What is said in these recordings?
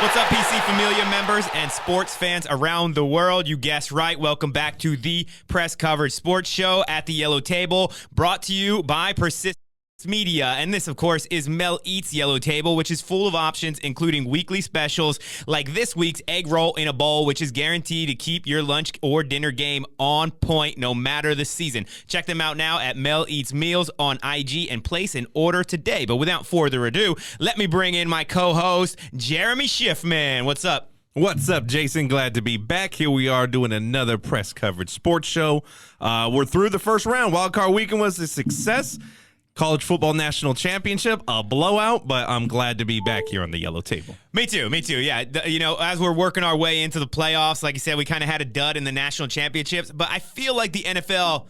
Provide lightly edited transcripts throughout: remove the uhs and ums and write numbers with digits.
What's up, PC Familia members and sports fans around the world? You guessed right. Welcome back to the Press Coverage Sports Show at the Yellow Table, brought to you by Persistence Media. And this, of course, is Mel Eats Yellow Table, which is full of options, including weekly specials like this week's egg roll in a bowl, which is guaranteed to keep your lunch or dinner game on point no matter the season. Check them out now at Mel Eats Meals on IG and place an order today. But without further ado, let me bring in my co-host, Jeremy Schiffman. What's up? What's up, Jason? Glad to be back. Here we are doing another Press Coverage Sports Show. We're through the first round. Wildcard weekend was a success. College Football National Championship, a blowout, but I'm glad to be back here on the Yellow Table. Me too. Yeah, as we're working our way into the playoffs, like you said, we kind of had a dud in the national championships, but I feel like the NFL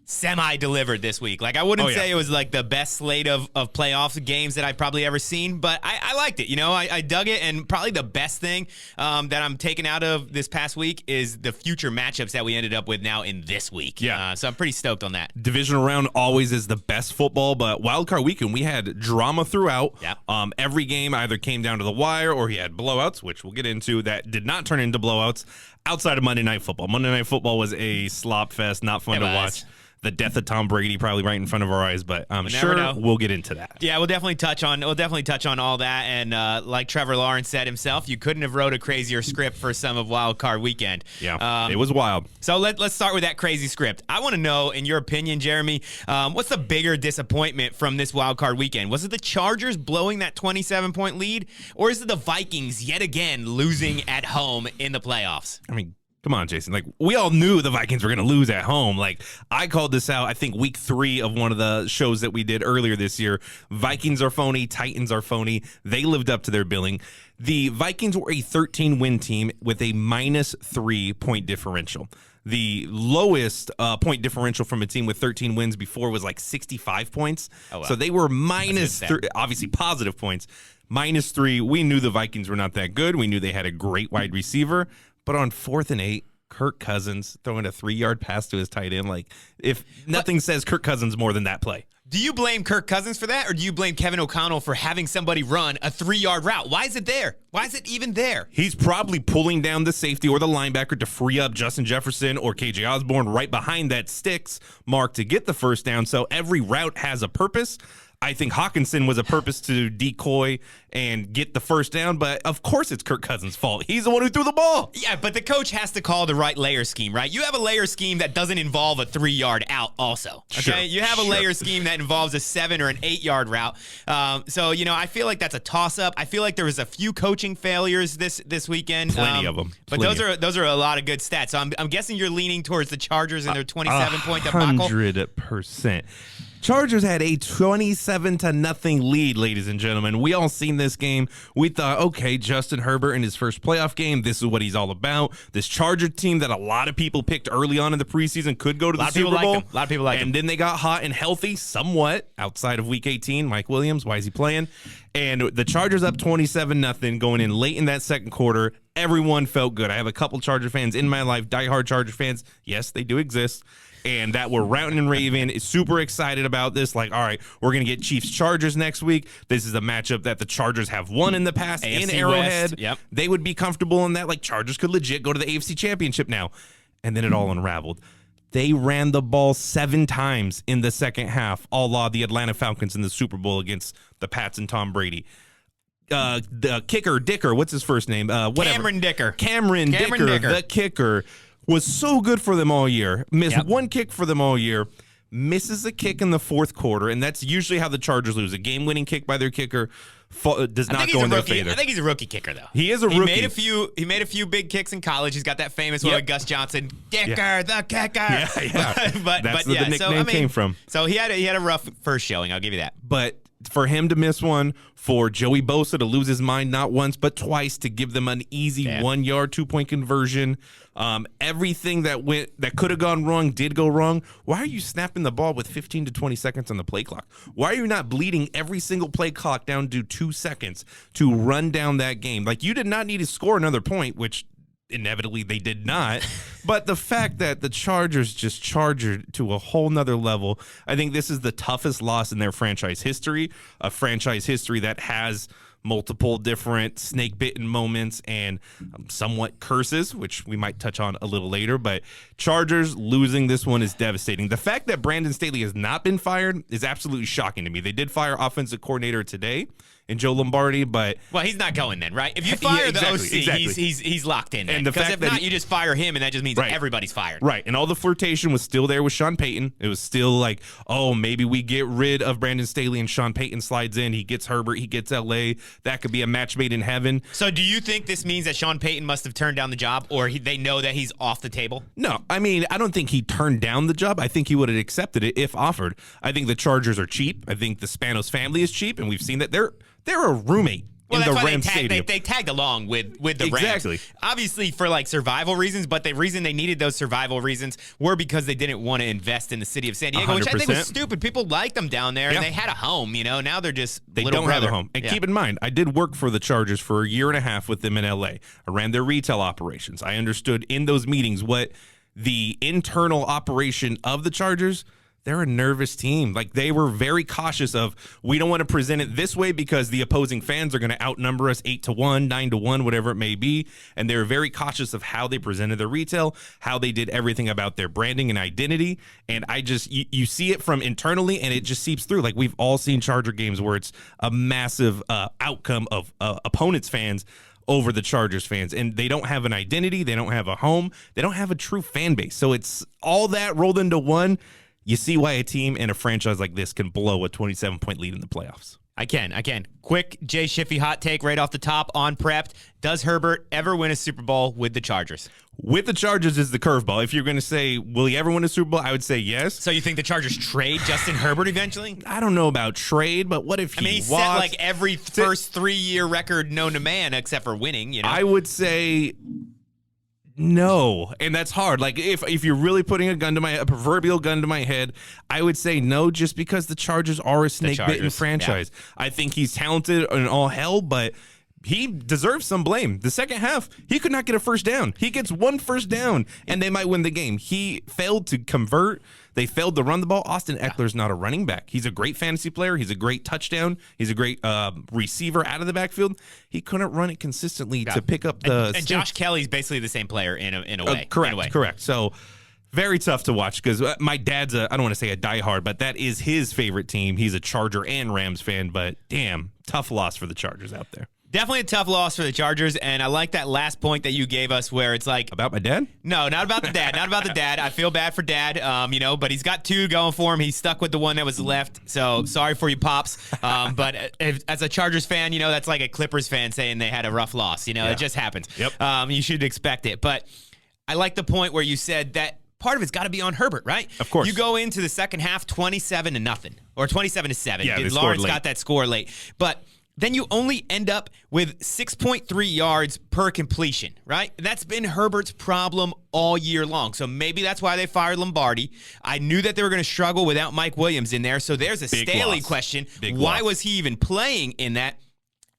semi-delivered this week. Like, I wouldn't say it was like the best slate of playoff games that I've probably ever seen, but I liked it. I dug it, and probably the best thing that I'm taking out of this past week is the future matchups that we ended up with now in this week. Yeah. So I'm pretty stoked on that. Divisional round always is the best football, but wildcard weekend, we had drama throughout. Yep. Every game either came down to the wire or he had blowouts, which we'll get into, that did not turn into blowouts outside of Monday Night Football. Monday Night Football was a slop fest, not fun to watch. The death of Tom Brady probably right in front of our eyes, but I'm sure we'll get into that. Yeah, we'll definitely touch on all that. And like Trevor Lawrence said himself, you couldn't have wrote a crazier script for some of Wild Card Weekend. Yeah, it was wild. So let's start with that crazy script. I want to know, in your opinion, Jeremy, what's the bigger disappointment from this Wild Card Weekend? Was it the Chargers blowing that 27-point lead, or is it the Vikings yet again losing at home in the playoffs? I mean, come on, Jason. Like, we all knew the Vikings were going to lose at home. Like, I called this out, I think, week 3 of one of the shows that we did earlier this year. Vikings are phony. Titans are phony. They lived up to their billing. The Vikings were a 13-win team with a -3 point differential. The lowest point differential from a team with 13 wins before was like 65 points. Oh, wow. So they were -3, obviously positive points. -3. We knew the Vikings were not that good. We knew they had a great wide receiver. But on 4th and 8, Kirk Cousins throwing a 3-yard pass to his tight end. Like, if nothing says Kirk Cousins more than that play. Do you blame Kirk Cousins for that, or do you blame Kevin O'Connell for having somebody run a 3-yard route? Why is it there? Why is it even there? He's probably pulling down the safety or the linebacker to free up Justin Jefferson or KJ Osborne right behind that sticks mark to get the first down. So every route has a purpose. I think Hawkinson was a purpose to decoy and get the first down, but of course it's Kirk Cousins' fault. He's the one who threw the ball. Yeah, but the coach has to call the right layer scheme, right? You have a layer scheme that doesn't involve a 3-yard out also, okay? Sure, you have a layer scheme that involves a 7 or an 8-yard route. So, I feel like that's a toss-up. I feel like there was a few coaching failures this weekend. Plenty of them. But those are a lot of good stats. So I'm guessing you're leaning towards the Chargers and their 27-point debacle. 100%. Chargers had a 27-0 lead, ladies and gentlemen. We all seen this game. We thought, okay, Justin Herbert in his first playoff game, this is what he's all about. This Charger team that a lot of people picked early on in the preseason could go to the Super Bowl. A lot of people like him. And then they got hot and healthy somewhat outside of Week 18. Mike Williams, why is he playing? And the Chargers up 27-0 going in late in that second quarter. Everyone felt good. I have a couple Charger fans in my life, diehard Charger fans. Yes, they do exist. And that we're routing and raving, is super excited about this. Like, all right, we're going to get Chiefs-Chargers next week. This is a matchup that the Chargers have won in the past AFC in Arrowhead. West. Yep. They would be comfortable in that. Like, Chargers could legit go to the AFC Championship now. And then it all unraveled. They ran the ball 7 times in the second half, a la the Atlanta Falcons in the Super Bowl against the Pats and Tom Brady. The kicker, Dicker, what's his first name? Cameron Dicker. Cameron Dicker, the kicker, was so good for them all year. Missed one kick for them all year. Misses a kick in the fourth quarter, and that's usually how the Chargers lose. A game-winning kick by their kicker does not go in their favor. I think he's a rookie kicker, though. He is a rookie. He made a few big kicks in college. He's got that famous one with Gus Johnson, Dicker, the kicker. Yeah. That's where the nickname came from. So he had a rough first showing. I'll give you that. But for him to miss one, for Joey Bosa to lose his mind not once but twice, to give them an easy 1-yard 2-point conversion, everything that could have gone wrong did go wrong. Why are you snapping the ball with 15 to 20 seconds on the play clock? Why are you not bleeding every single play clock down to 2 seconds to run down that game? Like, you did not need to score another point, which inevitably they did not. But the fact that the Chargers just charged to a whole nother level, I think this is the toughest loss in their franchise history, a franchise history that has multiple different snake-bitten moments and somewhat curses, which we might touch on a little later. But Chargers losing this one is devastating. The fact that Brandon Staley has not been fired is absolutely shocking to me. They did fire offensive coordinator today in Joe Lombardi, but well, he's not going then, right? If you fire the OC, he's locked in. And the because fact if that not, you just fire him, and that just means everybody's fired. Right, and all the flirtation was still there with Sean Payton. It was still like, oh, maybe we get rid of Brandon Staley and Sean Payton slides in. He gets Herbert, he gets LA. That could be a match made in heaven. So do you think this means that Sean Payton must have turned down the job, or they know that he's off the table? No, I mean, I don't think he turned down the job. I think he would have accepted it if offered. I think the Chargers are cheap. I think the Spanos family is cheap, and we've seen that they're a roommate in the Rams stadium. They tagged along with the Rams. Exactly. Obviously for like survival reasons, but the reason they needed those survival reasons were because they didn't want to invest in the city of San Diego, 100%. which I think was stupid. People liked them down there, and they had a home. Now they're just they little don't brother. have a home. And keep in mind, I did work for the Chargers for a year and a half with them in LA. I ran their retail operations. I understood in those meetings what the internal operation of the Chargers. They're a nervous team. Like, they were very cautious of, we don't want to present it this way because the opposing fans are going to outnumber us 8-1, 9-1, whatever it may be. And they were very cautious of how they presented their retail, how they did everything about their branding and identity. And you see it from internally, and it just seeps through. Like, we've all seen Charger games where it's a massive outcome of opponents' fans over the Chargers fans, and they don't have an identity. They don't have a home. They don't have a true fan base. So it's all that rolled into one. You see why a team and a franchise like this can blow a 27-point lead in the playoffs. I can. Quick Jay Schiffy hot take right off the top on Prepped. Does Herbert ever win a Super Bowl with the Chargers? With the Chargers is the curveball. If you're going to say, will he ever win a Super Bowl? I would say yes. So you think the Chargers trade Justin Herbert eventually? I don't know about trade, but what if he set like every first 3-year record known to man except for winning, I would say no, and that's hard. Like, if you're really putting a proverbial gun to my head, I would say no, just because the Chargers are a snake-bitten franchise. Yeah. I think he's talented and all hell, but he deserves some blame. The second half, he could not get a first down. He gets one first down, and they might win the game. He failed to convert. They failed to run the ball. Austin Eckler's not a running back. He's a great fantasy player. He's a great touchdown. He's a great receiver out of the backfield. He couldn't run it consistently to pick up the and Josh Kelly's basically the same player in a way. Correct. So very tough to watch because my dad's I don't want to say a diehard, but that is his favorite team. He's a Charger and Rams fan, but damn, tough loss for the Chargers out there. Definitely a tough loss for the Chargers, and I like that last point that you gave us where it's like... About my dad? No, not about the dad. Not about the dad. I feel bad for dad, but he's got two going for him. He's stuck with the one that was left, so sorry for you, Pops. But as a Chargers fan, that's like a Clippers fan saying they had a rough loss. It just happens. Yep. You should expect it. But I like the point where you said that part of it's got to be on Herbert, right? Of course. You go into the second half 27-0 or 27-7. Yeah, Lawrence got that score late. But then you only end up with 6.3 yards per completion, right? That's been Herbert's problem all year long. So maybe that's why they fired Lombardi. I knew that they were going to struggle without Mike Williams in there. So there's a Staley question. Why was he even playing in that?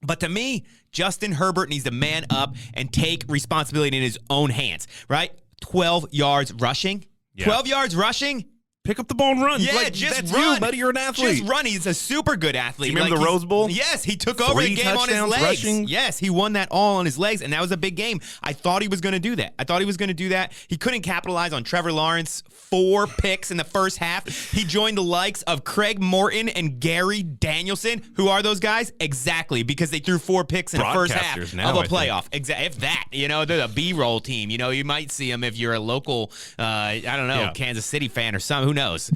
But to me, Justin Herbert needs to man up and take responsibility in his own hands, right? 12 yards rushing. Yeah. 12 yards rushing. Pick up the ball and run. Yeah, just run. You, buddy. You're an athlete. Just run. He's a super good athlete. You remember the Rose Bowl? Yes, he took over the game on his legs. Rushing. Yes, he won that all on his legs, and that was a big game. I thought he was going to do that. He couldn't capitalize on Trevor Lawrence. 4 picks in the first half. He joined the likes of Craig Morton and Gary Danielson. Who are those guys? Exactly, because they threw 4 picks in the first half of a playoff. If that, they're a B-roll team. You might see them if you're a local, Kansas City fan or something. Who knows?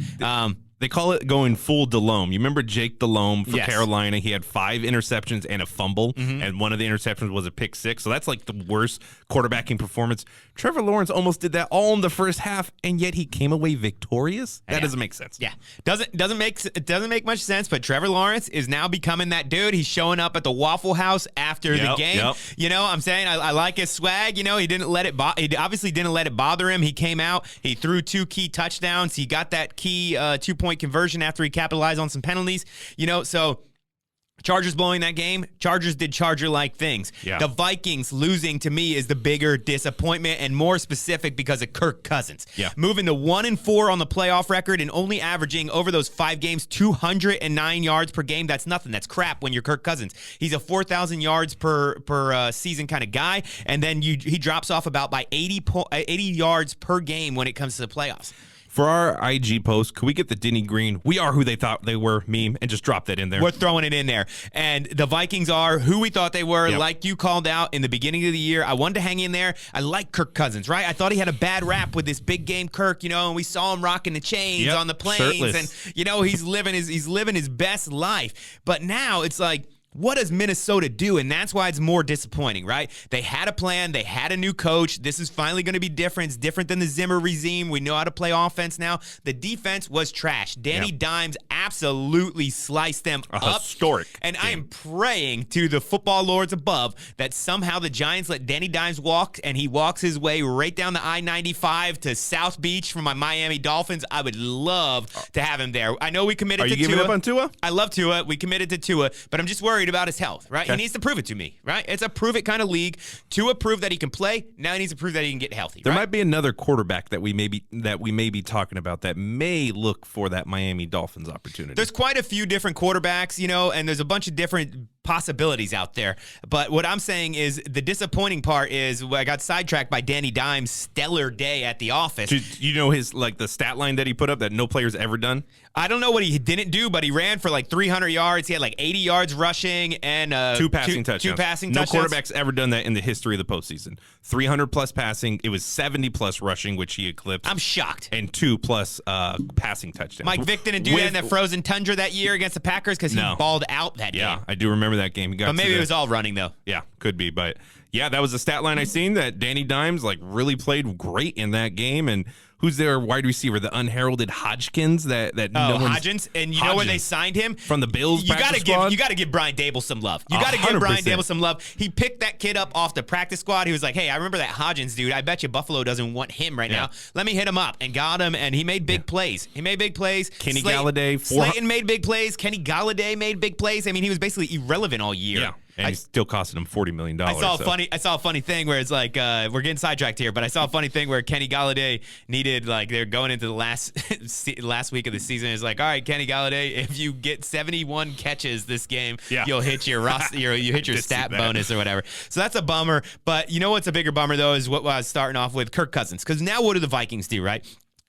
They call it going full Delhomme. You remember Jake Delhomme for Carolina? He had 5 interceptions and a fumble, and one of the interceptions was a pick 6. So that's like the worst quarterbacking performance. Trevor Lawrence almost did that all in the first half, and yet he came away victorious. That doesn't make sense. Yeah, doesn't make much sense. But Trevor Lawrence is now becoming that dude. He's showing up at the Waffle House after the game. Yep. I'm saying I like his swag. He didn't let it. He obviously didn't let it bother him. He came out. He threw 2 key touchdowns. He got that key 2-point conversion after he capitalized on some penalties. So Chargers blowing that game. Chargers did Charger-like things. Yeah. The Vikings losing, to me, is the bigger disappointment, and more specific because of Kirk Cousins. Yeah. Moving to 1-4 on the playoff record and only averaging over those 5 games 209 yards per game. That's nothing. That's crap when you're Kirk Cousins. He's a 4,000 yards per season kind of guy, and then he drops off about by 80 yards per game when it comes to the playoffs. For our IG post, could we get the Denny Green, we are who they thought they were meme, and just drop that in there? We're throwing it in there. And the Vikings are who we thought they were, like you called out in the beginning of the year. I wanted to hang in there. I like Kirk Cousins, right? I thought he had a bad rap with this big game Kirk, and we saw him rocking the chains on the planes. Shirtless. And, he's living his best life. But now it's like, what does Minnesota do? And that's why it's more disappointing, right? They had a plan. They had a new coach. This is finally going to be different. It's different than the Zimmer regime. We know how to play offense now. The defense was trash. Danny Dimes absolutely sliced them up. Historic. And I am praying to the football lords above that somehow the Giants let Danny Dimes walk, and he walks his way right down the I-95 to South Beach from my Miami Dolphins. I would love to have him there. I know we committed to Tua. Are you giving up on Tua? I love Tua. We committed to Tua, but I'm just worried about his health, right? Okay. He needs to prove it to me, right? It's a prove it kind of league. Tua proved that he can play. Now he needs to prove that he can get healthy. There might be another quarterback that we may be talking about that may look for that Miami Dolphins opportunity. There's quite a few different quarterbacks, and there's a bunch of different possibilities out there. But what I'm saying is the disappointing part is I got sidetracked by Danny Dimes' stellar day at the office. You know his the stat line that he put up that no player's ever done? I don't know what he didn't do, but he ran for 300 yards. He had 80 yards rushing and two passing touchdowns. Two passing no touchdowns. quarterback's ever done that in the history of the postseason. 300 plus passing. It was 70 plus rushing, which he eclipsed. I'm shocked. And 2 plus passing touchdowns. Mike Vick didn't do that in that frozen tundra that year against the Packers because he balled out that game. Yeah, I do remember that game. But maybe it was all running though. Yeah, could be, but yeah, that was a stat line I seen that Danny Dimes really played great in that game. And who's their wide receiver? The unheralded Hodgkins Hodgins, and you know when they signed him from the Bills. You gotta give Brian Dable some love. You gotta give Brian Dable some love. He picked that kid up off the practice squad. He was like, "Hey, I remember that Hodgins dude. I bet you Buffalo doesn't want him right now. Let me hit him up," and got him. And he made big plays. Kenny Galladay, Slayton made big plays. Kenny Galladay made big plays. I mean, he was basically irrelevant all year. Yeah. And he's still costing him $40 million. I saw a funny thing where it's we're getting sidetracked here, but I saw a funny thing where Kenny Galladay needed they're going into the last week of the season. It's all right, Kenny Galladay, if you get 71 catches this game, you'll hit your you hit your stat bonus or whatever. So that's a bummer. But you know what's a bigger bummer though is what I was starting off with, Kirk Cousins. Because now what do the Vikings do, right?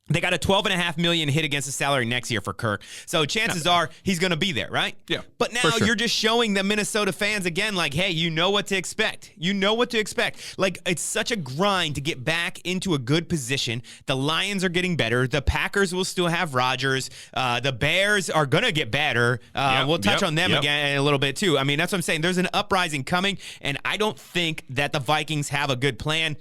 They got a $12.5 million hit against the salary next year for Kirk. So chances are he's going to be there, right? Yeah. But now you're just showing the Minnesota fans again, hey, you know what to expect. You know what to expect. It's such a grind to get back into a good position. The Lions are getting better. The Packers will still have Rodgers. The Bears are going to get better. We'll touch on them again in a little bit too. I mean, that's what I'm saying. There's an uprising coming, and I don't think that the Vikings have a good plan.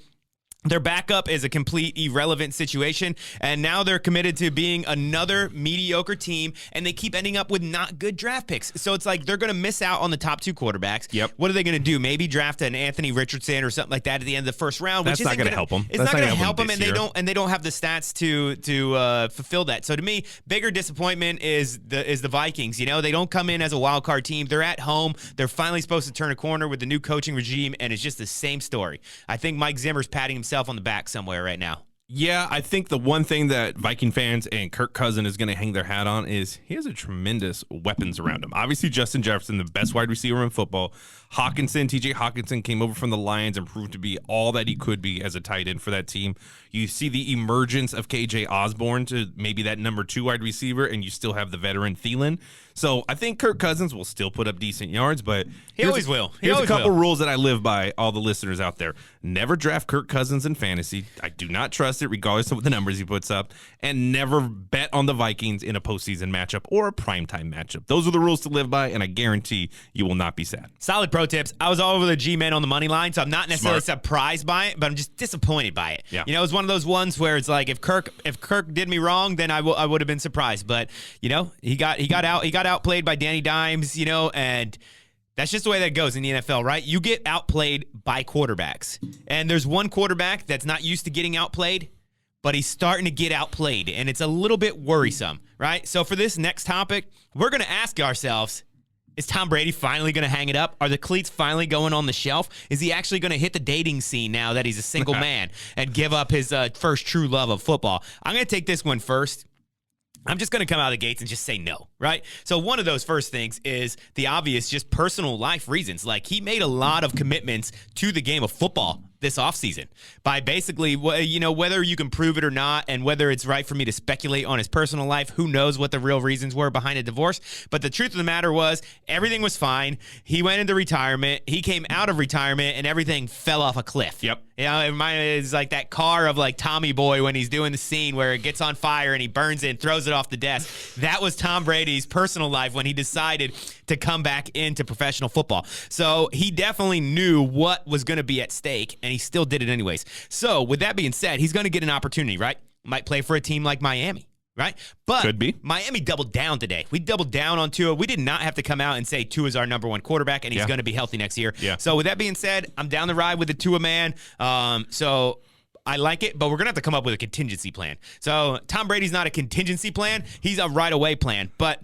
Their backup is a complete irrelevant situation, and now they're committed to being another mediocre team, and they keep ending up with not good draft picks. So it's they're going to miss out on the top 2 quarterbacks. Yep. What are they going to do? Maybe draft an Anthony Richardson or something like that at the end of the first round. That's not going to help them. It's not going to help them, and they don't have the stats to fulfill that. So to me, bigger disappointment is the Vikings. They don't come in as a wild card team. They're at home. They're finally supposed to turn a corner with the new coaching regime, and it's just the same story. I think Mike Zimmer's patting himself on the back somewhere right now. Yeah, I think the one thing that Viking fans and Kirk Cousins is going to hang their hat on is he has a tremendous weapons around him. Obviously, Justin Jefferson, the best wide receiver in football. TJ Hawkinson came over from the Lions and proved to be all that he could be as a tight end for that team. You see the emergence of KJ Osborne to maybe that number 2 wide receiver, and you still have the veteran Thielen. So I think Kirk Cousins will still put up decent yards, but he always will. Here's a couple rules that I live by, all the listeners out there. Never draft Kirk Cousins in fantasy. I do not trust it, regardless of the numbers he puts up. And never bet on the Vikings in a postseason matchup or a primetime matchup. Those are the rules to live by, and I guarantee you will not be sad. Solid pro tips. I was all over the G-Men on the money line, so I'm not necessarily surprised by it, but I'm just disappointed by it. Yeah. It was one of those ones where it's if Kirk did me wrong, then I would have been surprised. But he got outplayed by Danny Dimes, and that's just the way that goes in the NFL, right? You get outplayed by quarterbacks. And there's one quarterback that's not used to getting outplayed, but he's starting to get outplayed, and it's a little bit worrisome, right? So for this next topic, we're going to ask ourselves, Is Tom Brady finally going to hang it up? Are the cleats finally going on the shelf? Is he actually going to hit the dating scene now that he's a single man and give up his first true love of football? I'm going to take this one first. I'm just going to come out of the gates and just say no, right? So one of those first things is the obvious, just personal life reasons. Like, he made a lot of commitments to the game of football this offseason by basically, whether you can prove it or not, and whether it's right for me to speculate on his personal life, who knows what the real reasons were behind a divorce. But the truth of the matter was, everything was fine. He went into retirement. He came out of retirement, and everything fell off a cliff. Yep. It's like that car of like Tommy Boy when he's doing the scene where it gets on fire and he burns it and throws it off the desk. That was Tom Brady's personal life when he decided to come back into professional football. So he definitely knew what was going to be at stake, and he still did it anyways. So with that being said, he's going to get an opportunity, right? Might play for a team like Miami. Right? But could be. Miami doubled down today. We doubled down on Tua. We did not have to come out and say Tua is our number one quarterback and he's going to be healthy next year. Yeah. So with that being said, I'm down the ride with the Tua man. So I like it, but we're going to have to come up with a contingency plan. So Tom Brady's not a contingency plan. He's a right-away plan. But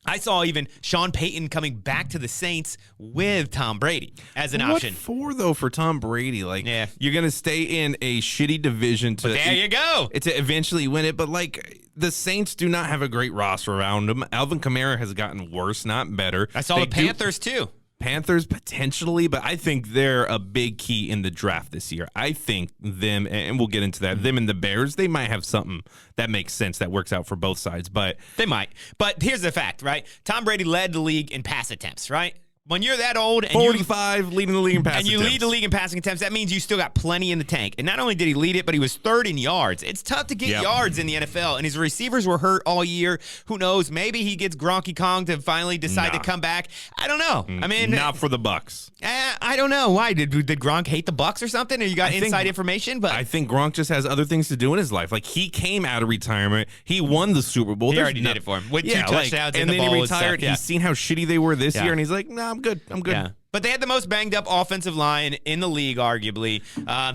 I saw even Sean Payton coming back to the Saints with Tom Brady as an option. What for, though, for Tom Brady? Like, you're going to stay in a shitty division to there you go. To eventually win it. But, like, the Saints do not have a great roster around them. Alvin Kamara has gotten worse, not better. I saw the Panthers, too. Panthers potentially, but I think they're a big key in the draft this year. I think them, and we'll get into that, them and the Bears, they might have something that makes sense that works out for both sides. But they might. But here's the fact, right? Tom Brady led the league in pass attempts, right? When you're that old and 45 leading the league in passing attempts. And you lead the league in passing attempts, that means you still got plenty in the tank. And not only did he lead it, but he was third in yards. It's tough to get yards in the NFL, and his receivers were hurt all year. Who knows? Maybe he gets Gronky Kong to finally decide to come back. I don't know. I mean, not for the Bucks. I don't know. Why? Did Gronk hate the Bucks or something? Or you got inside information? But I think Gronk just has other things to do in his life. Like, he came out of retirement. He won the Super Bowl. He already did it for him. With 2 touchdowns and then he retired. He's seen how shitty they were this year, and he's like, nah, I'm good. I'm good. Yeah. But they had the most banged up offensive line in the league, arguably.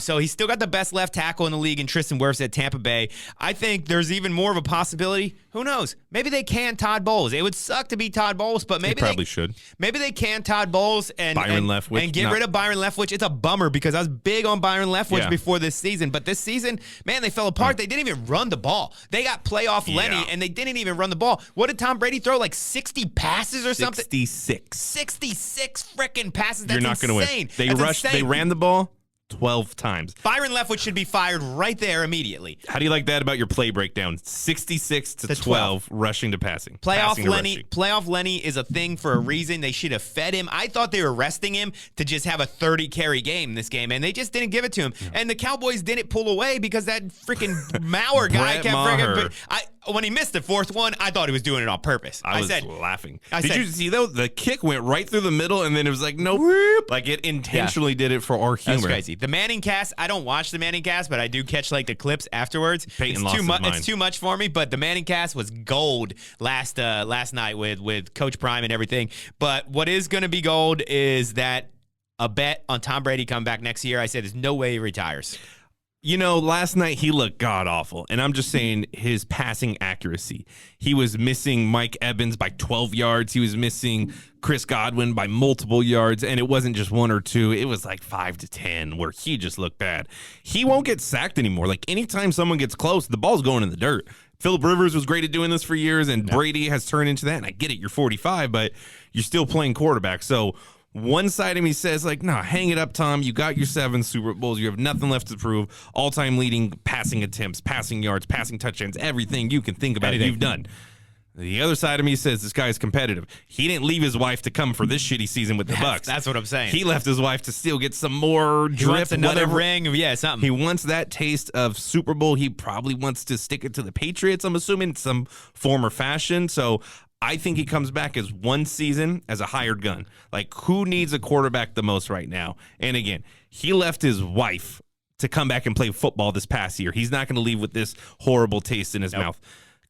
So he's still got the best left tackle in the league in Tristan Wirfs at Tampa Bay. I think there's even more of a possibility. Who knows? Maybe they can Todd Bowles. It would suck to be Todd Bowles, but maybe they probably should. Maybe they can Todd Bowles and get rid of Byron Leftwich. It's a bummer because I was big on Byron Leftwich before this season. But this season, man, they fell apart. They didn't even run the ball. They got playoff Lenny, and they didn't even run the ball. What did Tom Brady throw? Like 60 passes or something? 66 freaking passes. That's You're not going to win. They ran the ball 12 times. Byron Leftwich should be fired right there immediately. How do you like that about your play breakdown? 66 to 12 rushing to passing. Playoff Lenny is a thing for a reason. They should have fed him. I thought they were resting him to just have a 30-carry game this game, and they just didn't give it to him. Yeah. And the Cowboys didn't pull away because that freaking Maurer guy kept freaking... When he missed the fourth one, I thought he was doing it on purpose. I was laughing. Did you see, though? The kick went right through the middle, and then it was like, nope. Like, it intentionally did it for our humor. That's crazy. The Manning cast, I don't watch the Manning cast, but I do catch, like, the clips afterwards. Peyton lost his mind. It's too much for me, but the Manning cast was gold last night with Coach Prime and everything. But what is going to be gold is that a bet on Tom Brady coming back next year. I said there's no way he retires. You know, last night he looked god-awful, and I'm just saying his passing accuracy. He was missing Mike Evans by 12 yards. He was missing Chris Godwin by multiple yards, and it wasn't just 1 or 2. It was like 5 to 10 where he just looked bad. He won't get sacked anymore. Like, anytime someone gets close, the ball's going in the dirt. Phillip Rivers was great at doing this for years, and Brady has turned into that, and I get it, you're 45, but you're still playing quarterback. So one side of me says, like, nah, hang it up, Tom. You got your 7 Super Bowls. You have nothing left to prove. All-time leading passing attempts, passing yards, passing touchdowns, everything you can think about it, you've done. The other side of me says this guy's competitive. He didn't leave his wife to come for this shitty season with the Bucks. That's what I'm saying. He left his wife to still get some more drip. He wants another ring. Yeah, something. He wants that taste of Super Bowl. He probably wants to stick it to the Patriots, I'm assuming, in some form or fashion. So I think he comes back as one season as a hired gun. Like, who needs a quarterback the most right now? And again, he left his wife to come back and play football this past year. He's not going to leave with this horrible taste in his mouth.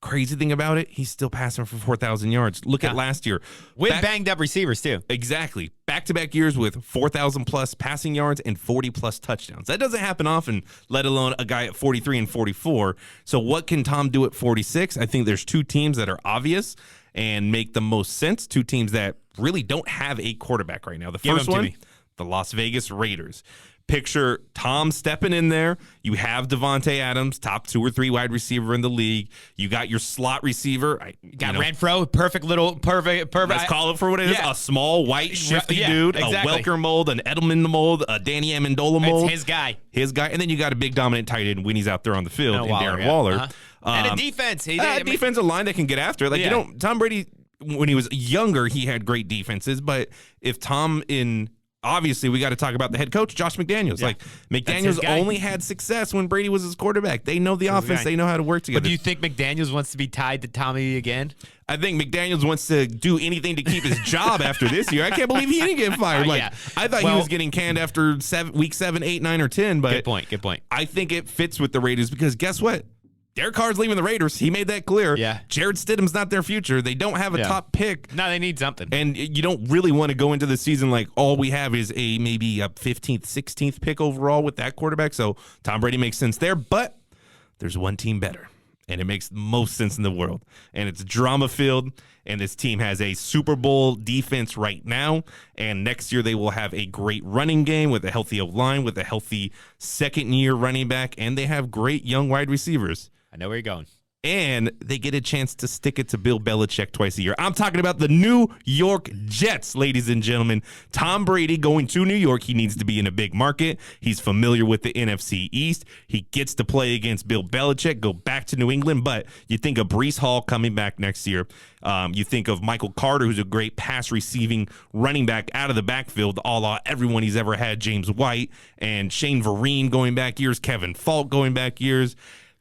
Crazy thing about it, he's still passing for 4,000 yards. Look at last year. With banged up receivers, too. Exactly. Back-to-back years with 4,000-plus passing yards and 40-plus touchdowns. That doesn't happen often, let alone a guy at 43 and 44. So what can Tom do at 46? I think there's 2 teams that are obvious. and make the most sense. Two teams that really don't have a quarterback right now. The Give first them to one, me. the Las Vegas Raiders. Picture Tom stepping in there. You have Devontae Adams, top 2 or 3 wide receiver in the league. You got your slot receiver. Renfro, perfect. Let's call it for what it is. Yeah. A small, white, shifty Yeah, dude. exactly. A Welker mold, an Edelman mold, a Danny Amendola mold. It's his guy. And then you got a big dominant tight end when he's out there on the field, in Darren yeah. Waller. Uh-huh. And a defense. Defensive line that can get after it. Like, Tom Brady, when he was younger, he had great defenses. But if obviously, we got to talk about the head coach, Josh McDaniels. Yeah. Like, McDaniels only had success when Brady was his quarterback. They know the offense. They know how to work together. But do you think McDaniels wants to be tied to Tommy again? I think McDaniels wants to do anything to keep his job after this year. I can't believe he didn't get fired. I thought he was getting canned after week 7, 8, 9, or 10. But Good point. I think it fits with the Raiders because guess what? Derek Carr's leaving the Raiders. He made that clear. Yeah. Jared Stidham's not their future. They don't have a top pick. No, they need something. And you don't really want to go into the season like all we have is maybe a 15th, 16th pick overall with that quarterback. So Tom Brady makes sense there. But there's one team better, and it makes the most sense in the world. And it's drama-filled, and this team has a Super Bowl defense right now. And next year they will have a great running game with a healthy O-line, with a healthy second-year running back, and they have great young wide receivers. I know where you're going. And they get a chance to stick it to Bill Belichick twice a year. I'm talking about the New York Jets, ladies and gentlemen. Tom Brady going to New York. He needs to be in a big market. He's familiar with the NFC East. He gets to play against Bill Belichick, go back to New England. But you think of Breece Hall coming back next year. You think of Michael Carter, who's a great pass receiving running back out of the backfield, a la everyone he's ever had, James White, and Shane Vereen going back years, Kevin Falk going back years.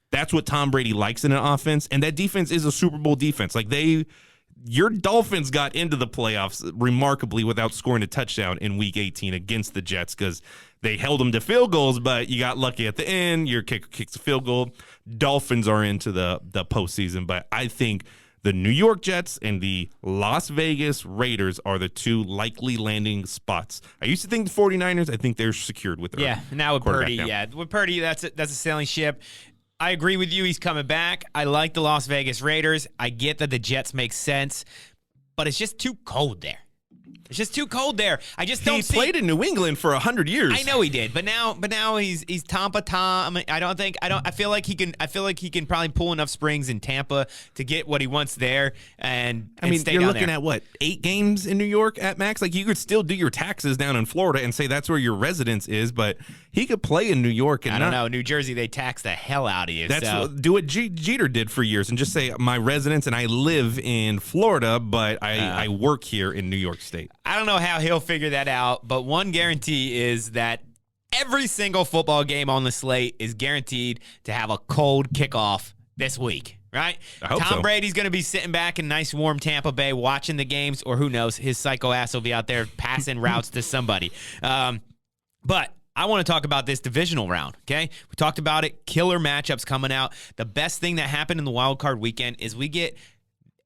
That's what Tom Brady likes in an offense, and that defense is a Super Bowl defense. Like your Dolphins got into the playoffs remarkably without scoring a touchdown in Week 18 against the Jets because they held them to field goals, but you got lucky at the end. Your kicker kicks a field goal. Dolphins are into the postseason, but I think the New York Jets and the Las Vegas Raiders are the two likely landing spots. I used to think the 49ers, I think they're secured with their now with Purdy, now. with Purdy, that's a sailing ship. I agree with you. He's coming back. I like the Las Vegas Raiders. I get that the Jets make sense, but it's just too cold there. It's just too cold there. I just don't see. He played in New England for 100 years. I know he did, but now he's Tampa Tom. I feel like he can probably pull enough springs in Tampa to get what he wants there and stay you're down looking there. at what, 8 games in New York at max? Like, you could still do your taxes down in Florida and say that's where your residence is, but he could play in New York. And I don't know. New Jersey, they tax the hell out of you. Do what Jeter did for years and just say my residence and I live in Florida, but I work here in New York State. I don't know how he'll figure that out, but one guarantee is that every single football game on the slate is guaranteed to have a cold kickoff this week, right? I hope Tom so. Brady's going to be sitting back in nice warm Tampa Bay watching the games, or who knows, his psycho ass will be out there passing routes to somebody. But I want to talk about this divisional round, okay? We talked about it. Killer matchups coming out. The best thing that happened in the wild card weekend is we get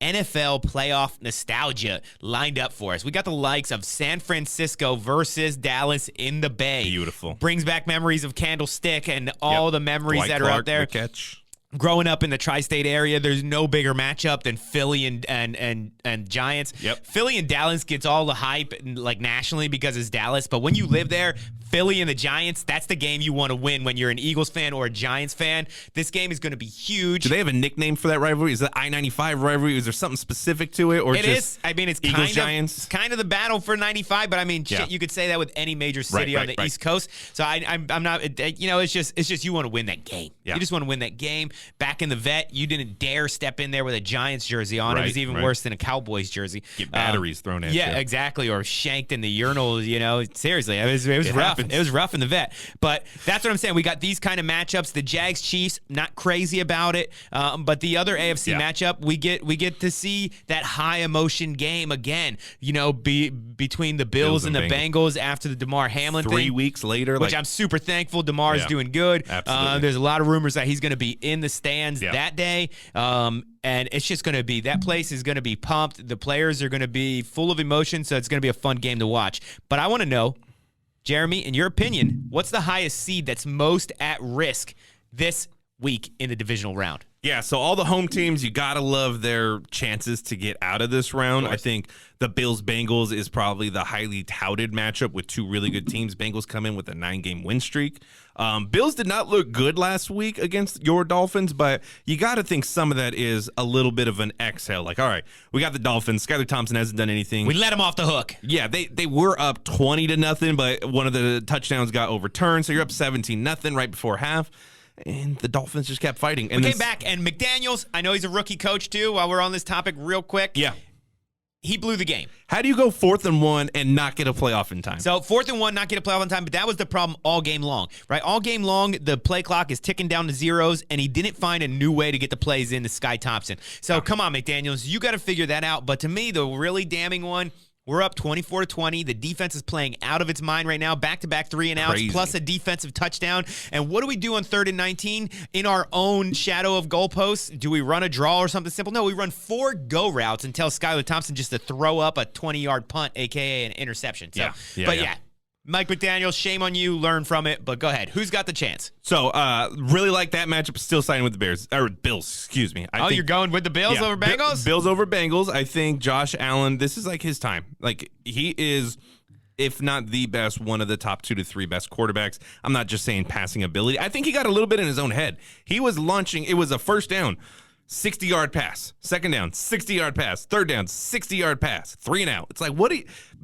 NFL playoff nostalgia lined up for us. We got the likes of San Francisco versus Dallas in the Bay. Beautiful. Brings back memories of Candlestick and all the memories Dwight that are Clark, out there. the catch. Growing up in the tri-state area, there's no bigger matchup than Philly and Giants. Yep. Philly and Dallas gets all the hype like nationally because it's Dallas, but when you live there, Philly and the Giants, that's the game you want to win when you're an Eagles fan or a Giants fan. This game is going to be huge. Do they have a nickname for that rivalry? Is it I-95 rivalry? Is there something specific to it? Or It just is. I mean, it's Eagles, Giants? kind of the battle for 95, but I mean, Yeah. shit, you could say that with any major city on the right. East Coast. So I'm not, it's just you want to win that game. Yeah. You just want to win that game. Back in the vet, you didn't dare step in there with a Giants jersey on. It was even worse than a Cowboys jersey. Get batteries thrown at you. Yeah, exactly. Or shanked in the urinal, Seriously, it was rough. happens. It was rough in the vet. But that's what I'm saying. We got these kind of matchups. The Jags Chiefs, not crazy about it. But the other AFC matchup, we get to see that high emotion game again. Between the Bills and the Bengals after the DeMar Hamlin 3 thing. weeks later. Which I'm super thankful. DeMar is doing good. Absolutely. There's a lot of rumors that he's going to be in the stands that day. And it's just going to be, that place is going to be pumped. The players are going to be full of emotion, so it's going to be a fun game to watch. But I want to know, Jeremy, in your opinion, what's the highest seed that's most at risk this week in the divisional round? Yeah, so all the home teams, you got to love their chances to get out of this round. I think the Bills-Bengals is probably the highly touted matchup with two really good teams. Bengals come in with a 9-game win streak. Bills did not look good last week against your Dolphins, but you got to think some of that is a little bit of an exhale. Like, all right, we got the Dolphins. Skylar Thompson hasn't done anything. We let him off the hook. Yeah, they were up 20-0, but one of the touchdowns got overturned, so you're up 17-0 right before half. And the Dolphins just kept fighting. And we came back, and McDaniels, I know he's a rookie coach too, while we're on this topic real quick. Yeah. He blew the game. How do you go 4th and 1 and not get a playoff in time? So 4th and 1, not get a playoff in time, but that was the problem all game long, right? All game long, the play clock is ticking down to zeros, and he didn't find a new way to get the plays in to Sky Thompson. So come on, McDaniels, you got to figure that out. But to me, the really damning one, we're up 24-20. The defense is playing out of its mind right now. Back-to-back 3-and-outs, plus a defensive touchdown. And what do we do on 3rd and 19 in our own shadow of goalposts? Do we run a draw or something simple? No, we run 4 go routes and tell Skylar Thompson just to throw up a 20-yard punt, a.k.a. an interception. So, yeah. Mike McDaniel, shame on you. Learn from it. But go ahead. Who's got the chance? So, really like that matchup. Still siding with the Bills, excuse me. I think, you're going with the Bills over Bengals? Bills over Bengals. I think Josh Allen, this is like his time. Like, he is, if not the best, one of the top 2 to 3 best quarterbacks. I'm not just saying passing ability. I think he got a little bit in his own head. He was launching. It was a first down. 60-yard pass. 2nd down, 60-yard pass. 3rd down, 60-yard pass. 3 and out. It's like,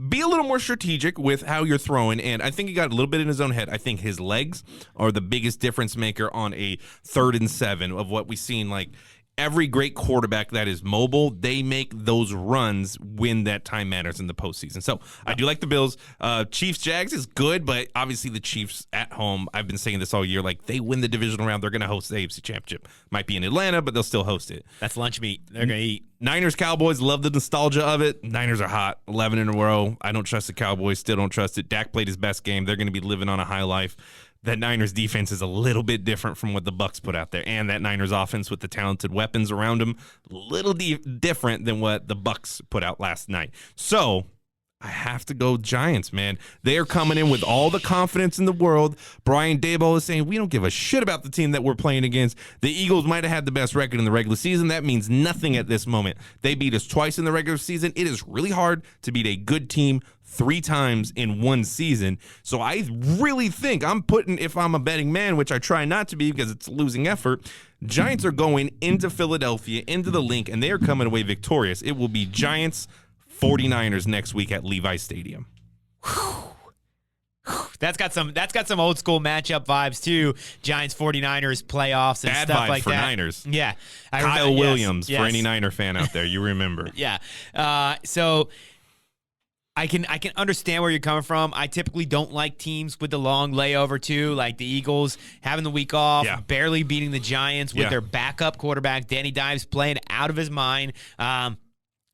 be a little more strategic with how you're throwing. And I think he got a little bit in his own head. I think his legs are the biggest difference maker on a 3rd and 7 of what we've seen. Like, every great quarterback that is mobile, they make those runs when that time matters in the postseason. So I do like the Bills. Chiefs-Jags is good, but obviously the Chiefs at home, I've been saying this all year, like they win the divisional round, they're going to host the AFC Championship. Might be in Atlanta, but they'll still host it. That's lunch meat. They're going to eat. Niners-Cowboys, love the nostalgia of it. Niners are hot, 11 in a row. I don't trust the Cowboys, still don't trust it. Dak played his best game. They're going to be living on a high life. That Niners defense is a little bit different from what the Bucs put out there, and that Niners offense with the talented weapons around them, a little different than what the Bucs put out last night. So I have to go Giants, man. They are coming in with all the confidence in the world. Brian Daboll is saying, we don't give a shit about the team that we're playing against. The Eagles might have had the best record in the regular season. That means nothing at this moment. They beat us twice in the regular season. It is really hard to beat a good team 3 times in one season. So I really think I'm putting, if I'm a betting man, which I try not to be because it's a losing effort, Giants are going into Philadelphia, into the Link, and they are coming away victorious. It will be Giants 49ers next week at Levi Stadium. That's got some old school matchup vibes too. Giants 49ers playoffs and Bad stuff vibes like for that. Niners. Yeah. Kyle Williams for any Niner fan out there, you remember. Yeah. So I can understand where you're coming from. I typically don't like teams with the long layover too, like the Eagles having the week off, barely beating the Giants with their backup quarterback Danny Dimes playing out of his mind.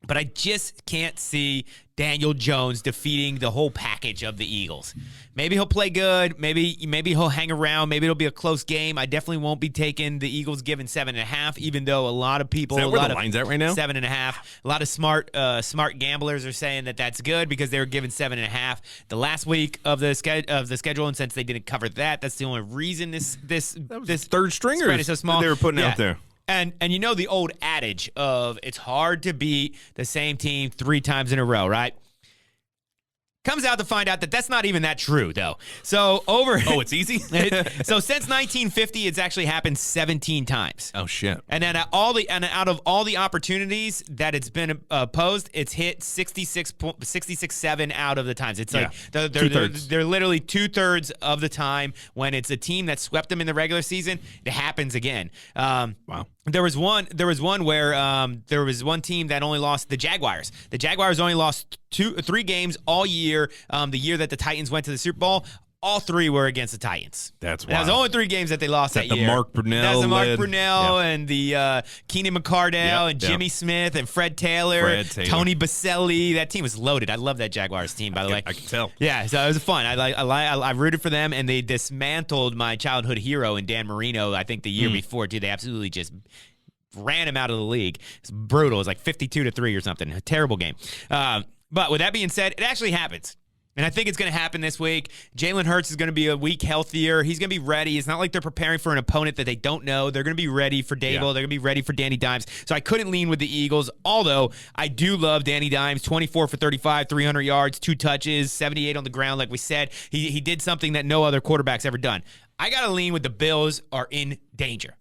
But I just can't see Daniel Jones defeating the whole package of the Eagles. Maybe he'll play good. Maybe he'll hang around. Maybe it'll be a close game. I definitely won't be taking the Eagles giving 7.5, even though a lot of people. Is that where the line's at right now? 7.5. A lot of smart gamblers are saying that that's good because they were given 7.5 the last week of the schedule, and since they didn't cover that, that's the only reason this third stringers spread is so small. They were putting out there. And you know the old adage of it's hard to beat the same team 3 times in a row, right? Comes out to find out that that's not even that true, though. So it's easy? So since 1950, it's actually happened 17 times. Oh, shit. And then out of all the opportunities that it's been posed, it's hit 66.7 out of the times. It's like they're literally 2/3 of the time when it's a team that swept them in the regular season, it happens again. Wow. There was one where there was one team that only lost, the Jaguars. The Jaguars only lost 3 games all year. The year that the Titans went to the Super Bowl, all 3 were against the Titans. That's wild. That was only 3 games that they lost that year. The Mark Brunell. That's the Mark Brunell and the Keenan McCardell and Jimmy Smith and Fred Taylor, Tony Baselli. That team was loaded. I love that Jaguars team, by the way. I can tell. Yeah, so it was fun. I rooted for them, and they dismantled my childhood hero in Dan Marino. I think the year before too. They absolutely just ran him out of the league. It's brutal. It was like 52-3 or something. A terrible game. But with that being said, it actually happens. And I think it's going to happen this week. Jalen Hurts is going to be a week healthier. He's going to be ready. It's not like they're preparing for an opponent that they don't know. They're going to be ready for Dable. Yeah. They're going to be ready for Danny Dimes. So I couldn't lean with the Eagles, although I do love Danny Dimes. 24 for 35, 300 yards, 2 touches, 78 on the ground. Like we said, he did something that no other quarterback's ever done. I got to lean with the Bills are in danger.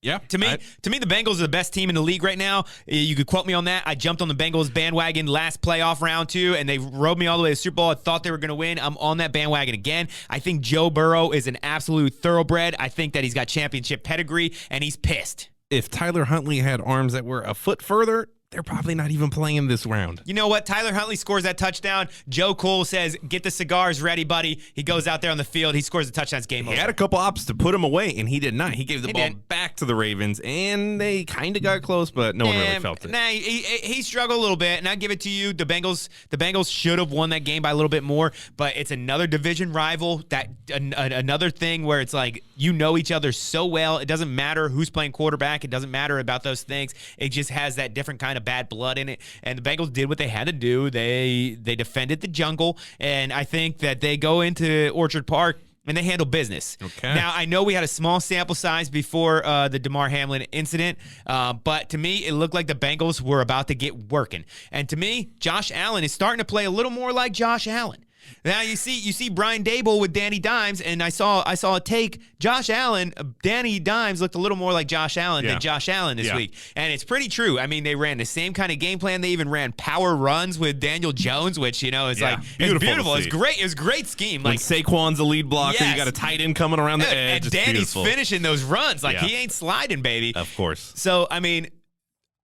Yeah. To me, the Bengals are the best team in the league right now. You could quote me on that. I jumped on the Bengals bandwagon last playoff round 2, and they rode me all the way to the Super Bowl. I thought they were going to win. I'm on that bandwagon again. I think Joe Burrow is an absolute thoroughbred. I think that he's got championship pedigree, and he's pissed. If Tyler Huntley had arms that were a foot further, they're probably not even playing this round. You know what? Tyler Huntley scores that touchdown. Joe Cool says, get the cigars ready, buddy. He goes out there on the field. He scores the touchdown. It's game over. He had a couple ops to put him away, and he did not. He gave the ball back to the Ravens, and they kind of got close, but no one really felt it. Nah, he struggled a little bit, and I give it to you. The Bengals should have won that game by a little bit more, but it's another division rival. That another thing where it's like you know each other so well. It doesn't matter who's playing quarterback. It doesn't matter about those things. It just has that different kind of bad blood in it, and the Bengals did what they had to do. They defended the jungle, and I think that they go into Orchard Park and they handle business. Okay. Now, I know we had a small sample size before the DeMar Hamlin incident, but to me, it looked like the Bengals were about to get working. And to me, Josh Allen is starting to play a little more like Josh Allen. Now you see Brian Dable with Danny Dimes, and I saw a take. Josh Allen, Danny Dimes looked a little more like Josh Allen than Josh Allen this week, and it's pretty true. I mean, they ran the same kind of game plan. They even ran power runs with Daniel Jones, which is like beautiful. It's great. It was a great scheme. Like Saquon's a lead blocker, you got a tight end coming around the edge. And Danny's finishing those runs like he ain't sliding, baby. Of course. So I mean,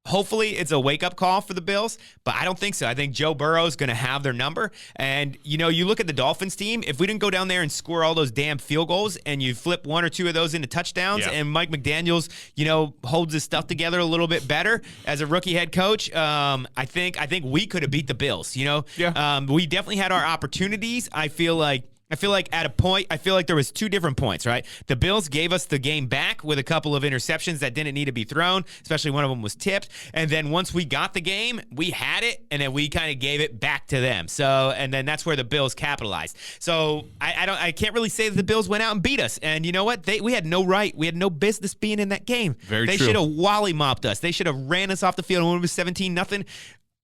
hopefully it's a wake-up call for the Bills, but I don't think so. I think Joe Burrow is going to have their number. And, you look at the Dolphins team, if we didn't go down there and score all those damn field goals and you flip 1 or 2 of those into touchdowns and Mike McDaniels, holds his stuff together a little bit better as a rookie head coach, I think we could have beat the Bills, we definitely had our opportunities. I feel like at a point, there was 2 different points, right? The Bills gave us the game back with a couple of interceptions that didn't need to be thrown, especially one of them was tipped. And then once we got the game, we had it, and then we kind of gave it back to them. So, and then that's where the Bills capitalized. So I can't really say that the Bills went out and beat us. And you know what? We had no right. We had no business being in that game. They should have wally-mopped us. They should have ran us off the field when it was 17-0.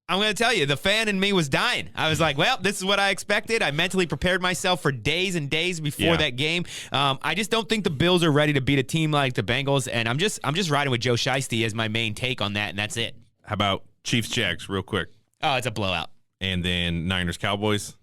I'm going to tell you, the fan in me was dying. I was like, well, this is what I expected. I mentally prepared myself for days and days before that game. I just don't think the Bills are ready to beat a team like the Bengals, and I'm just riding with Joe Shiesty as my main take on that, and that's it. How about Chiefs-Jags real quick? Oh, it's a blowout. And then Niners-Cowboys?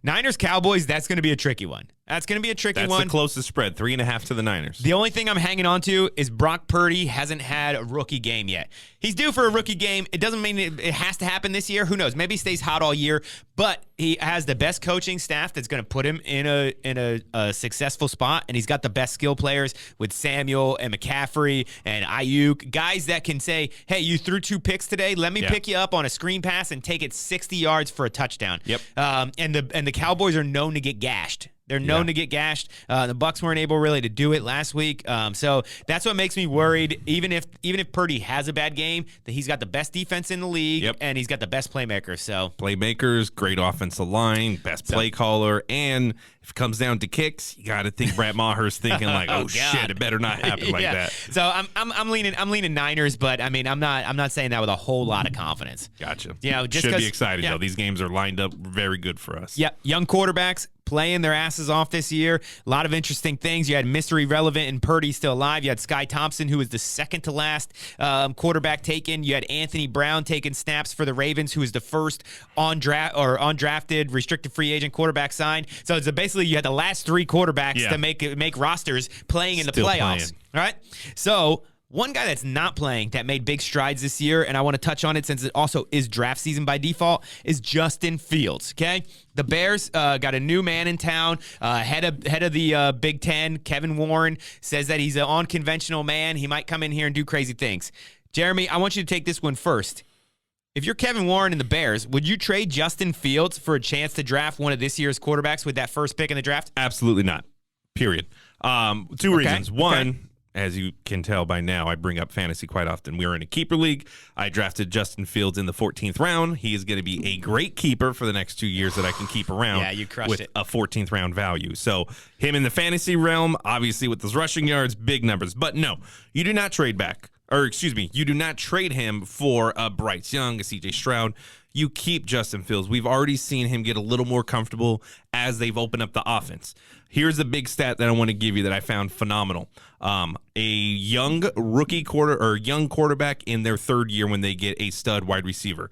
Niners-Cowboys, that's going to be a tricky one. That's going to be a tricky one. That's the closest spread, 3.5 to the Niners. The only thing I'm hanging on to is Brock Purdy hasn't had a rookie game yet. He's due for a rookie game. It doesn't mean it has to happen this year. Who knows? Maybe he stays hot all year, but he has the best coaching staff that's going to put him in a successful spot, and he's got the best skill players with Samuel and McCaffrey and Ayuk, guys that can say, hey, you threw 2 picks today. Let me pick you up on a screen pass and take it 60 yards for a touchdown. Yep. And the Cowboys are known to get gashed. They're known to get gashed. The Bucs weren't able really to do it last week, so that's what makes me worried. Even if Purdy has a bad game, that he's got the best defense in the league, and he's got the best playmakers. So playmakers, great offensive line, best play caller, and if it comes down to kicks, you got to think Brett Maher's thinking like, oh shit, it better not happen like that. So I'm leaning Niners, but I mean I'm not saying that with a whole lot of confidence. Gotcha. Just should be excited though. These games are lined up very good for us. Yeah, young quarterbacks playing their asses off this year. A lot of interesting things. You had Mystery Relevant and Purdy still alive. You had Sky Thompson, who was the second to last quarterback taken. You had Anthony Brown taking snaps for the Ravens, who was the first undrafted restricted free agent quarterback signed. So it's basically you had the last 3 quarterbacks to make rosters playing in the playoffs. All right. So one guy that's not playing that made big strides this year, and I want to touch on it since it also is draft season by default, is Justin Fields, okay? The Bears got a new man in town, head of the Big Ten. Kevin Warren says that he's an unconventional man. He might come in here and do crazy things. Jeremy, I want you to take this one first. If you're Kevin Warren and the Bears, would you trade Justin Fields for a chance to draft one of this year's quarterbacks with that first pick in the draft? Absolutely not. Period. 2 reasons. One, as you can tell by now, I bring up fantasy quite often. We are in a keeper league. I drafted Justin Fields in the 14th round. He is going to be a great keeper for the next 2 years that I can keep around. Yeah, you crushed with it. a 14th round value. So him in the fantasy realm, obviously with those rushing yards, big numbers. But no, you do not trade back. Or excuse me, you do not trade him for a Bryce Young, a CJ Stroud. You keep Justin Fields. We've already seen him get a little more comfortable as they've opened up the offense. Here's the big stat that I want to give you that I found phenomenal. A young young quarterback in their third year when they get a stud wide receiver.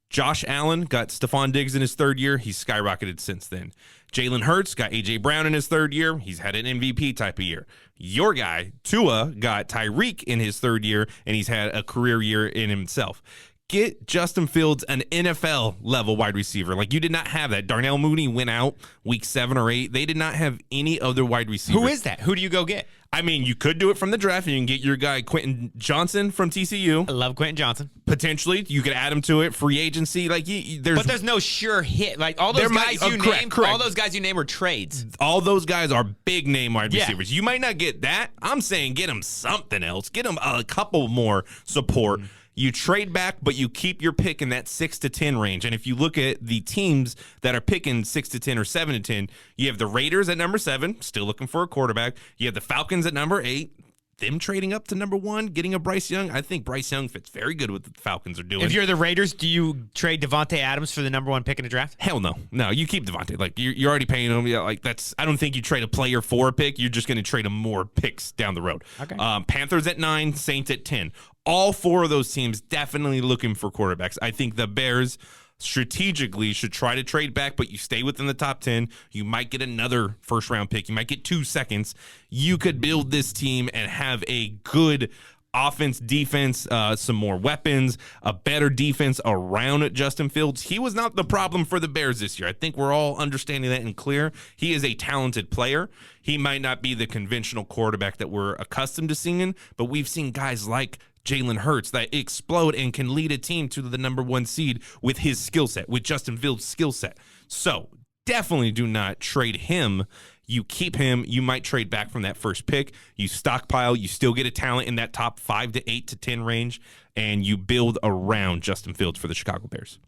Josh Allen got Stephon Diggs in his third year. He's skyrocketed since then. Jalen Hurts got A.J. Brown in his third year. He's had an MVP type of year. Your guy, Tua, got Tyreek in his third year, and he's had a career year in himself. Get Justin Fields an NFL-level wide receiver. Like, you did not have that. Darnell Mooney went out week 7 or 8. They did not have any other wide receivers. Who is that? Who do you go get? I mean, you could do it from the draft, and you can get your guy Quentin Johnson from TCU. I love Quentin Johnson. Potentially, you could add him to it. Free agency, like there's no sure hit. Like all those guys you named, all those guys you named were trades. All those guys are big name wide receivers. You might not get that. I'm saying get him something else. Get him a couple more support. You trade back, but you keep your pick in that 6 to 10 range. And if you look at the teams that are picking 6 to 10 or 7 to 10, you have the Raiders at number 7, still looking for a quarterback. You have the Falcons at number 8. Them trading up to number 1, getting a Bryce Young. I think Bryce Young fits very good with what the Falcons are doing. If you're the Raiders, do you trade Devontae Adams for the number 1 pick in the draft? Hell no. No, you keep Devontae. Like, you're already paying him. Yeah, like, I don't think you trade a player for a pick. You're just going to trade him more picks down the road. Okay. Panthers at 9, Saints at 10. All 4 of those teams definitely looking for quarterbacks. I think the Bears strategically should try to trade back, but you stay within the top 10. You might get another first-round pick. You might get 2 seconds. You could build this team and have a good offense, defense, some more weapons, a better defense around Justin Fields. He was not the problem for the Bears this year. I think we're all understanding that and clear. He is a talented player. He might not be the conventional quarterback that we're accustomed to seeing, but we've seen guys like Jalen Hurts that explode and can lead a team to the number 1 seed with his skill set, with Justin Fields' skill set. So definitely do not trade him. You keep him. You might trade back from that first pick. You stockpile. You still get a talent in that top 5 to 8 to 10 range, and you build around Justin Fields for the Chicago Bears.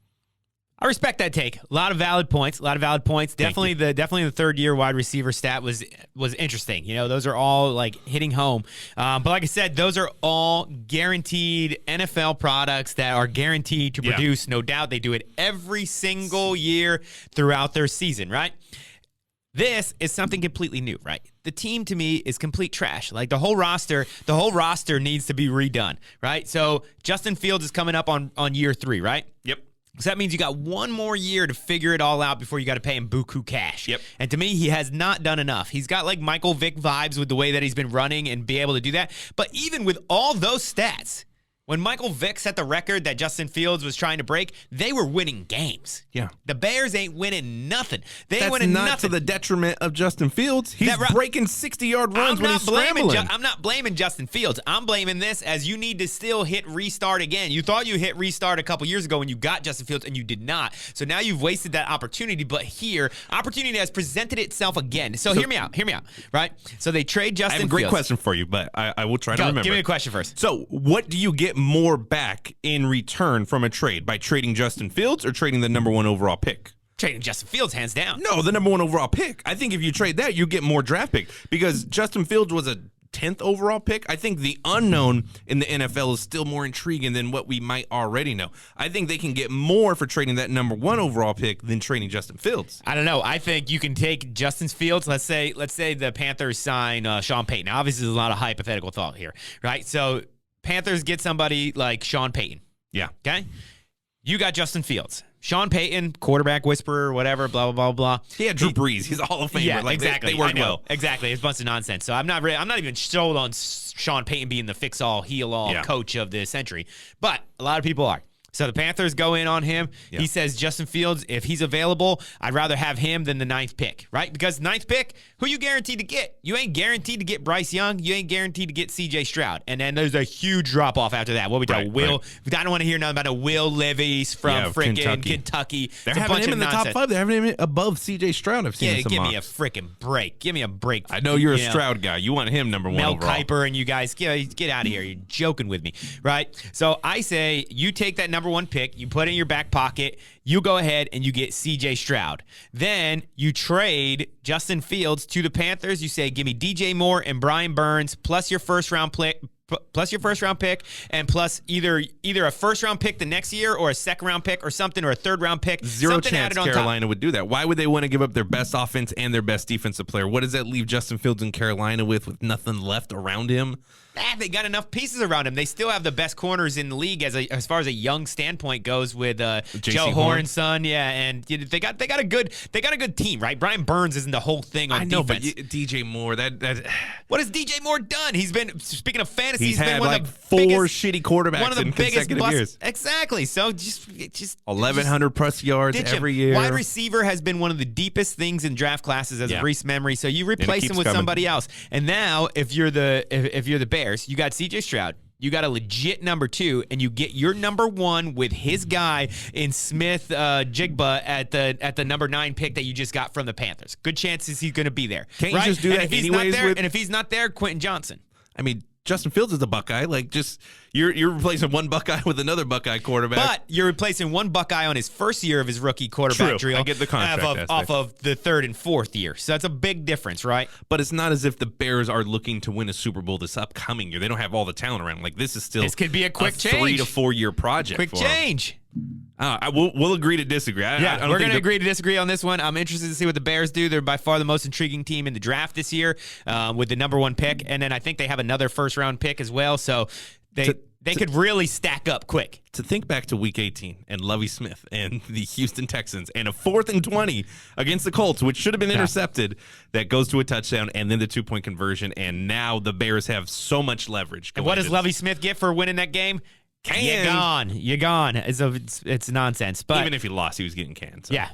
I respect that take. A lot of valid points. Definitely the third year wide receiver stat was interesting. You know, those are all like hitting home. But like I said, those are all guaranteed NFL products that are guaranteed to produce. No doubt they do it every single year throughout their season, right? This is something completely new, right? The team to me is complete trash. Like the whole roster needs to be redone, right? So Justin Fields is coming up on year 3, right? Yep. So that means you got 1 more year to figure it all out before you got to pay him buku cash. Yep. And to me, he has not done enough. He's got like Michael Vick vibes with the way that he's been running and be able to do that. But even with all those stats, when Michael Vick set the record that Justin Fields was trying to break, they were winning games. Yeah. The Bears ain't winning nothing. That's winning not nothing. To the detriment of Justin Fields. He's breaking 60-yard runs when he's scrambling. I'm not blaming Justin Fields. I'm blaming this as you need to still hit restart again. You thought you hit restart a couple years ago when you got Justin Fields, and you did not. So now you've wasted that opportunity. But here, opportunity has presented itself again. So hear me out, right? So they trade Justin Fields. I have a great question for you, but I will try to remember. Give me a question first. So what do you get more back in return from a trade? By trading Justin Fields or trading the number 1 overall pick? Trading Justin Fields, hands down. No, the number 1 overall pick. I think if you trade that, you get more draft pick because Justin Fields was a 10th overall pick. I think the unknown in the NFL is still more intriguing than what we might already know. I think they can get more for trading that number 1 overall pick than trading Justin Fields. I don't know. I think you can take Justin Fields. Let's say the Panthers sign Sean Payton. Now, obviously, there's a lot of hypothetical thought here, right? So Panthers get somebody like Sean Payton. Yeah. Okay? You got Justin Fields. Sean Payton, quarterback whisperer, whatever, blah, blah, blah, blah. He had Drew Brees. He's a Hall of Famer. Yeah, like, exactly. They work well. Exactly. It's a bunch of nonsense. So I'm not even sold on Sean Payton being the fix-all, heal-all coach of the century. But a lot of people are. So the Panthers go in on him. Yeah. He says Justin Fields, if he's available, I'd rather have him than the 9th pick, right? Because 9th pick, who you guaranteed to get? You ain't guaranteed to get Bryce Young. You ain't guaranteed to get C.J. Stroud. And then there's a huge drop-off after that. What we talking? I don't want to hear nothing about a Will Levis from freaking Kentucky. They're having him in the top 5. They're having him above C.J. Stroud. I've seen give me a freaking break. Give me a break. I know you're a Stroud guy. You want him number 1 Mel overall. Kiper and you guys, get out of here. You're joking with me, right? So I say you take that number 1 pick, you put it in your back pocket, you go ahead and you get C.J. Stroud. Then you trade Justin Fields to the Panthers. You say, give me DJ Moore and Brian Burns plus your first round pick, and plus either a first round pick the next year or a second round pick or something, or a third round pick. Zero chance Carolina would do that. Why would they want to give up their best offense and their best defensive player? What does that leave Justin Fields in Carolina with nothing left around him? They got enough pieces around him. They still have the best corners in the league as far as a young standpoint goes with Joe Horn's son. Yeah, and they got a good team, right? Brian Burns isn't the whole thing on defense. But DJ Moore, that what has DJ Moore done? He's been, speaking of fantasy, he's been had one like of the 4 biggest, shitty quarterbacks one of the in biggest consecutive years. Exactly. So just 1,100 plus yards every year. Wide receiver has been one of the deepest things in draft classes as of recent memory. So you replace him with somebody else, and now if you're the Bears, you got C.J. Stroud. You got a legit number 2, and you get your number 1 with his guy in Smith Jigba at the number 9 pick that you just got from the Panthers. Good chances he's going to be there. Can't you just do that anyways? And if he's not there, Quentin Johnson. I mean, Justin Fields is a Buckeye. Like, just you're replacing one Buckeye with another Buckeye quarterback. But you're replacing one Buckeye on his first year of his rookie quarterback drill. I get the contract off of the 3rd and 4th year. So that's a big difference, right? But it's not as if the Bears are looking to win a Super Bowl this upcoming year. They don't have all the talent around. Like, this could be a quick change. 3 to 4 year project. Quick change. We'll agree to disagree. We're going to agree to disagree on this one. I'm interested to see what the Bears do. They're by far the most intriguing team in the draft this year with the number 1 pick. And then I think they have another first-round pick as well. So they could really stack up quick. To think back to Week 18 and Lovie Smith and the Houston Texans and a 4th and 20 against the Colts, which should have been intercepted, that goes to a touchdown and then the 2-point conversion. And now the Bears have so much leverage. And what does Lovie Smith get for winning that game? You're gone. It's nonsense. But even if he lost, he was getting canned. So yeah.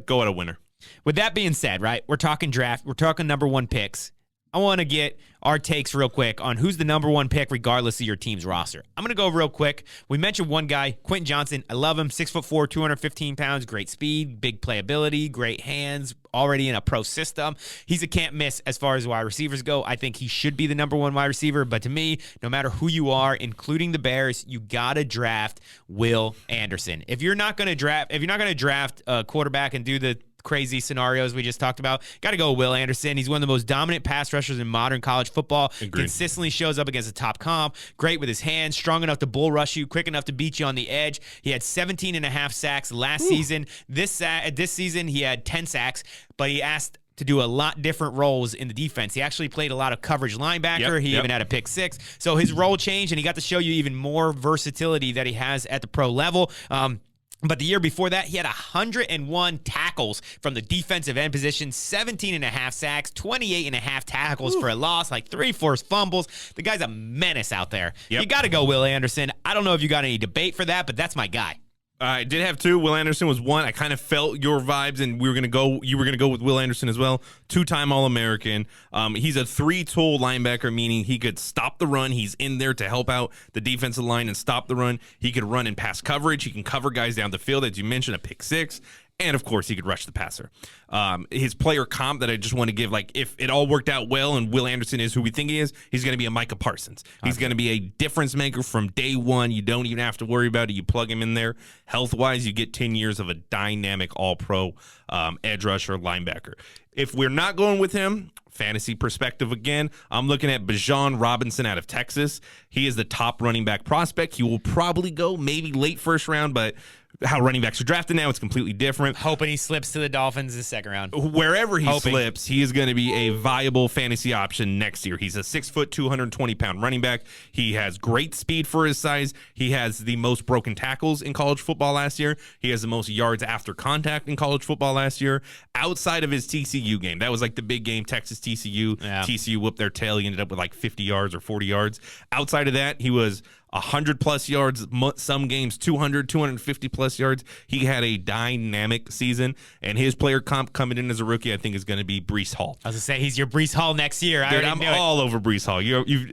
Go out a winner. With that being said, right, we're talking draft. We're talking number 1 picks. I want to get our takes real quick on who's the number 1 pick regardless of your team's roster. I'm going to go real quick. We mentioned one guy, Quentin Johnson. I love him. 6'4", 215 pounds, great speed, big playability, great hands, already in a pro system. He's a can't miss as far as wide receivers go. I think he should be the number 1 wide receiver. But to me, no matter who you are, including the Bears, you got to draft Will Anderson. If you're not going to draft a quarterback and do the crazy scenarios we just talked about, got to go with Will Anderson. He's one of the most dominant pass rushers in modern college football. Agreed. Consistently shows up against the top comp. Great with his hands, strong enough to bull rush you, quick enough to beat you on the edge. He had 17 and a half sacks last season. This season, he had 10 sacks, but he asked to do a lot different roles in the defense. He actually played a lot of coverage linebacker. He even had a pick 6. So his role changed, and he got to show you even more versatility that he has at the pro level. But the year before that, he had 101 tackles from the defensive end position, 17 and a half sacks, 28 and a half tackles for a loss, like 3 forced fumbles. The guy's a menace out there. You got to go Will Anderson. I don't know if you got any debate for that, but that's my guy. I did have 2. Will Anderson was 1. I kind of felt your vibes, and you were going to go with Will Anderson as well. 2-time All-American. He's a 3-tool linebacker, meaning he could stop the run. He's in there to help out the defensive line and stop the run. He could run in pass coverage. He can cover guys down the field, as you mentioned, a pick 6. And, of course, he could rush the passer. His player comp that I just want to give, like, if it all worked out well and Will Anderson is who we think he is, he's going to be a Micah Parsons. He's going to be a difference maker from day one. You don't even have to worry about it. You plug him in there. Health-wise, you get 10 years of a dynamic all-pro edge rusher linebacker. If we're not going with him, fantasy perspective again, I'm looking at Bijan Robinson out of Texas. He is the top running back prospect. He will probably go maybe late first round, but how running backs are drafted now, it's completely different. Hoping he slips to the Dolphins in the second round. Wherever he slips, he is going to be a viable fantasy option next year. He's a 6', 220-pound running back. He has great speed for his size. He has the most broken tackles in college football last year. He has the most yards after contact in college football last year. Outside of his TCU game, that was like the big game, Texas TCU. TCU whooped their tail. He ended up with like 50 yards or 40 yards. Outside of that, he was 100 plus yards, some games 200, 250 plus yards. He had a dynamic season, and his player comp coming in as a rookie, I think, is going to be Breece Hall. I was going to say, he's your Breece Hall next year. Dude, I'm all over Breece Hall.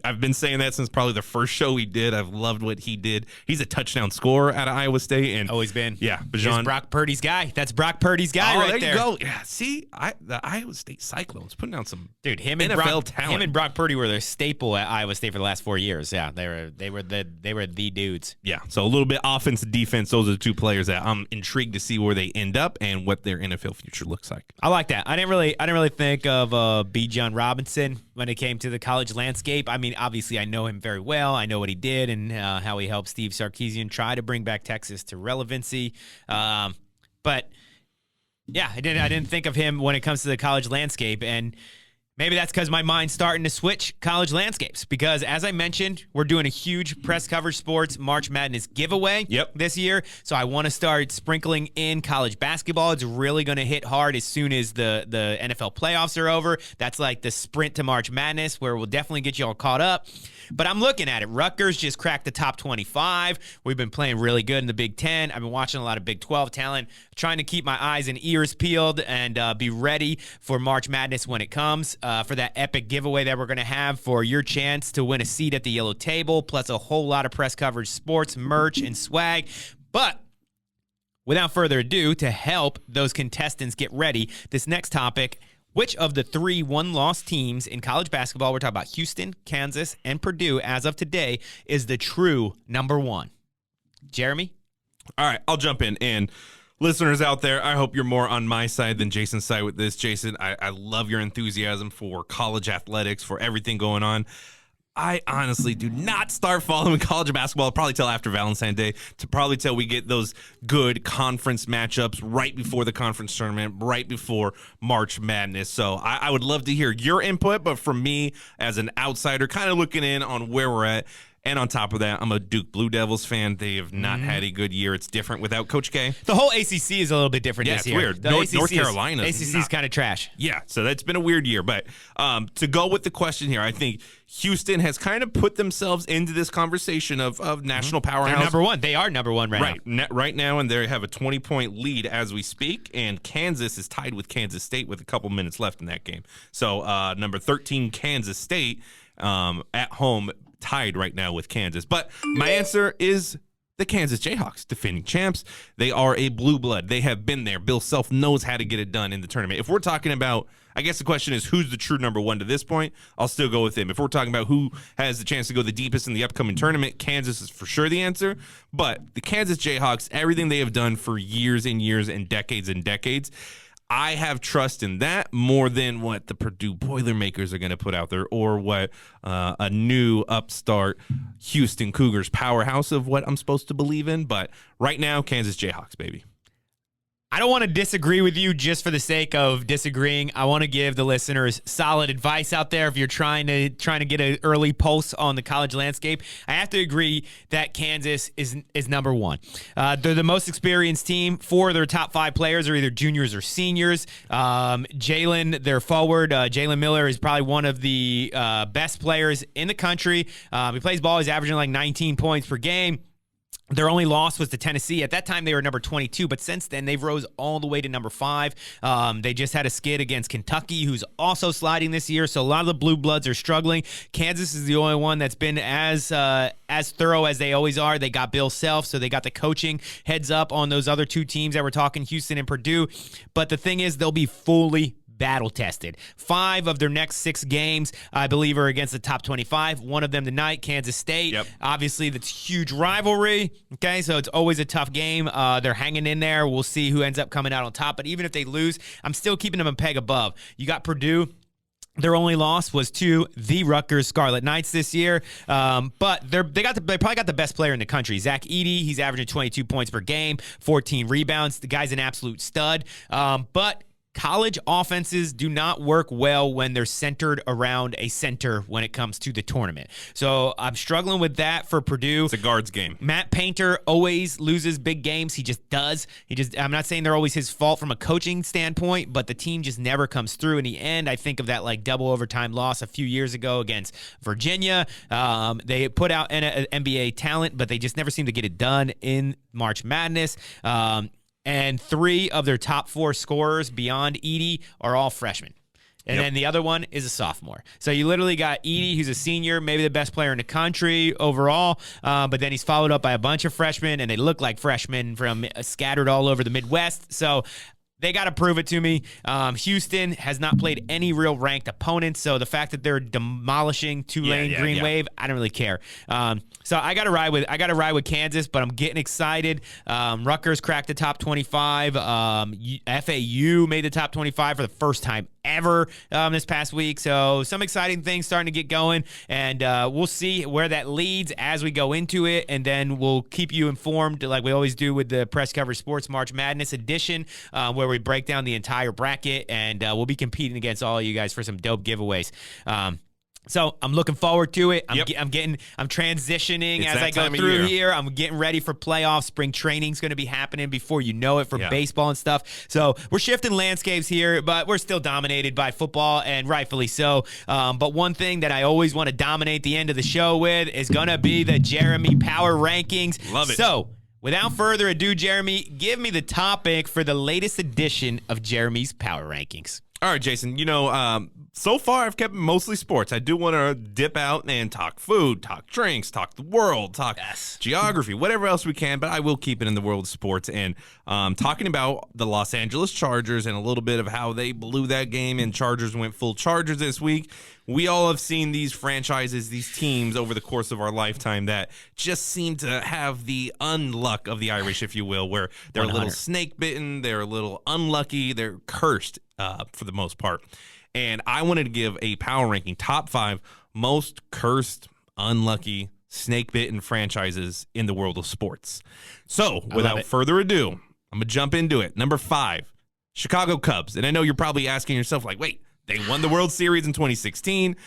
I've been saying that since probably the first show we did. I've loved what he did. He's a touchdown scorer out of Iowa State. And always been. Yeah. He's Brock Purdy's guy. That's Brock Purdy's guy right there. There you go. Yeah, see, the Iowa State Cyclones putting out some him and NFL talent. Him and Brock Purdy were their staple at Iowa State for the last 4 years. Yeah, they were the dudes. Yeah, so a little bit offense and defense. Those are the two players that I'm intrigued to see where they end up and what their NFL future looks like. I like that. I didn't really think of B. John Robinson when it came to the college landscape. I mean, obviously, I know him very well. I know what he did and how he helped Steve Sarkisian try to bring back Texas to relevancy. But yeah, I didn't think of him when it comes to the college landscape, and maybe that's because my mind's starting to switch college landscapes because, as I mentioned, we're doing a huge Press Coverage Sports March Madness giveaway this year. So I want to start sprinkling in college basketball. It's really going to hit hard as soon as the NFL playoffs are over. That's like the sprint to March Madness where we'll definitely get you all caught up. But I'm looking at it. Rutgers just cracked the top 25. We've been playing really good in the Big Ten. I've been watching a lot of Big 12 talent, trying to keep my eyes and ears peeled and be ready for March Madness when it comes, for that epic giveaway that we're going to have for your chance to win a seat at the yellow table, plus a whole lot of Press Coverage Sports merch and swag. But without further ado, to help those contestants get ready, this next topic: which of the 3 one-loss teams in college basketball, we're talking about Houston, Kansas, and Purdue as of today, is the true number one? Jeremy? All right, I'll jump in. And listeners out there, I hope you're more on my side than Jason's side with this. Jason, I love your enthusiasm for college athletics, for everything going on. I honestly do not start following college basketball probably till after Valentine's Day, to probably till we get those good conference matchups right before the conference tournament, right before March Madness. So I would love to hear your input, but for me as an outsider, kind of looking in on where we're at, and on top of that, I'm a Duke Blue Devils fan. They have not had a good year. It's different without Coach K. The whole ACC is a little bit different this year. Yeah, it's weird. North Carolina. ACC is kind of trash. Yeah, so that's been a weird year. But to go with the question here, I think Houston has kind of put themselves into this conversation of national powerhouse. They're number one. They are number one now. Right now, and they have a 20-point lead as we speak, and Kansas is tied with Kansas State with a couple minutes left in that game. So number 13, Kansas State, at home, tied right now with Kansas. But my answer is the Kansas Jayhawks, defending champs. They are a blue blood. They have been there. Bill Self knows how to get it done in the tournament. If we're talking about, I guess the question is, who's the true number one to this point? I'll still go with him. If we're talking about who has the chance to go the deepest in the upcoming tournament, Kansas is for sure the answer. But the Kansas Jayhawks, everything they have done for years and years and decades, I have trust in that more than what the Purdue Boilermakers are going to put out there, or what a new upstart Houston Cougars powerhouse of what I'm supposed to believe in. But right now, Kansas Jayhawks, baby. I don't want to disagree with you just for the sake of disagreeing. I want to give the listeners solid advice out there if you're trying to get an early pulse on the college landscape. I have to agree that Kansas is number one. They're the most experienced team. 4 of their top 5 players are either juniors or seniors. Jalen, their forward, Jalen Miller, is probably one of the best players in the country. He plays ball. He's averaging like 19 points per game. Their only loss was to Tennessee. At that time, they were number 22, but since then, they've rose all the way to number 5. They just had a skid against Kentucky, who's also sliding this year, so a lot of the Blue Bloods are struggling. Kansas is the only one that's been as thorough as they always are. They got Bill Self, so they got the coaching heads up on those other 2 teams that we're talking, Houston and Purdue. But the thing is, they'll be fully battle-tested. 5 of their next 6 games, I believe, are against the top 25. One of them tonight, Kansas State. Yep. Obviously, that's huge rivalry. Okay, so it's always a tough game. They're hanging in there. We'll see who ends up coming out on top. But even if they lose, I'm still keeping them a peg above. You got Purdue. Their only loss was to the Rutgers Scarlet Knights this year, but they probably got the best player in the country, Zach Edey. He's averaging 22 points per game, 14 rebounds. The guy's an absolute stud. But college offenses do not work well when they're centered around a center when it comes to the tournament. So I'm struggling with that for Purdue. It's a guards game. Matt Painter always loses big games. He just does. I'm not saying they're always his fault from a coaching standpoint, but the team just never comes through. In the end, I think of that like double overtime loss a few years ago against Virginia. They put out NBA talent, but they just never seem to get it done in March Madness. And 3 of their top 4 scorers beyond Edey are all freshmen. And then the other one is a sophomore. So you literally got Edey, who's a senior, maybe the best player in the country overall, but then he's followed up by a bunch of freshmen, and they look like freshmen from scattered all over the Midwest. So they got to prove it to me. Houston has not played any real ranked opponents, so the fact that they're demolishing Tulane Green Wave, I don't really care. So I got to ride with Kansas, but I'm getting excited. Rutgers cracked the top 25. FAU made the top 25 for the first time ever this past week. So some exciting things starting to get going, and we'll see where that leads as we go into it, and then we'll keep you informed like we always do with the Press Coverage Sports March Madness edition, where we break down the entire bracket, and we'll be competing against all of you guys for some dope giveaways. So I'm looking forward to it. I'm transitioning as I go through here. I'm getting ready for playoffs. Spring training's going to be happening before you know it for baseball and stuff. So we're shifting landscapes here, but we're still dominated by football, and rightfully so. But one thing that I always want to dominate the end of the show with is going to be the Jeremy Power Rankings. Love it. So without further ado, Jeremy, give me the topic for the latest edition of Jeremy's Power Rankings. All right, Jason, so far I've kept mostly sports. I do want to dip out and talk food, talk drinks, talk the world, talk geography, whatever else we can, but I will keep it in the world of sports. And talking about the Los Angeles Chargers and a little bit of how they blew that game and Chargers went full Chargers this week. We all have seen these franchises, these teams over the course of our lifetime that just seem to have the unluck of the Irish, if you will, where they're 100. A little snake-bitten, they're a little unlucky, they're cursed for the most part. And I wanted to give a power ranking, top 5 most cursed, unlucky, snake-bitten franchises in the world of sports. So, without further ado, I'm going to jump into it. Number 5, Chicago Cubs. And I know you're probably asking yourself, like, wait, they won the World Series in 2016.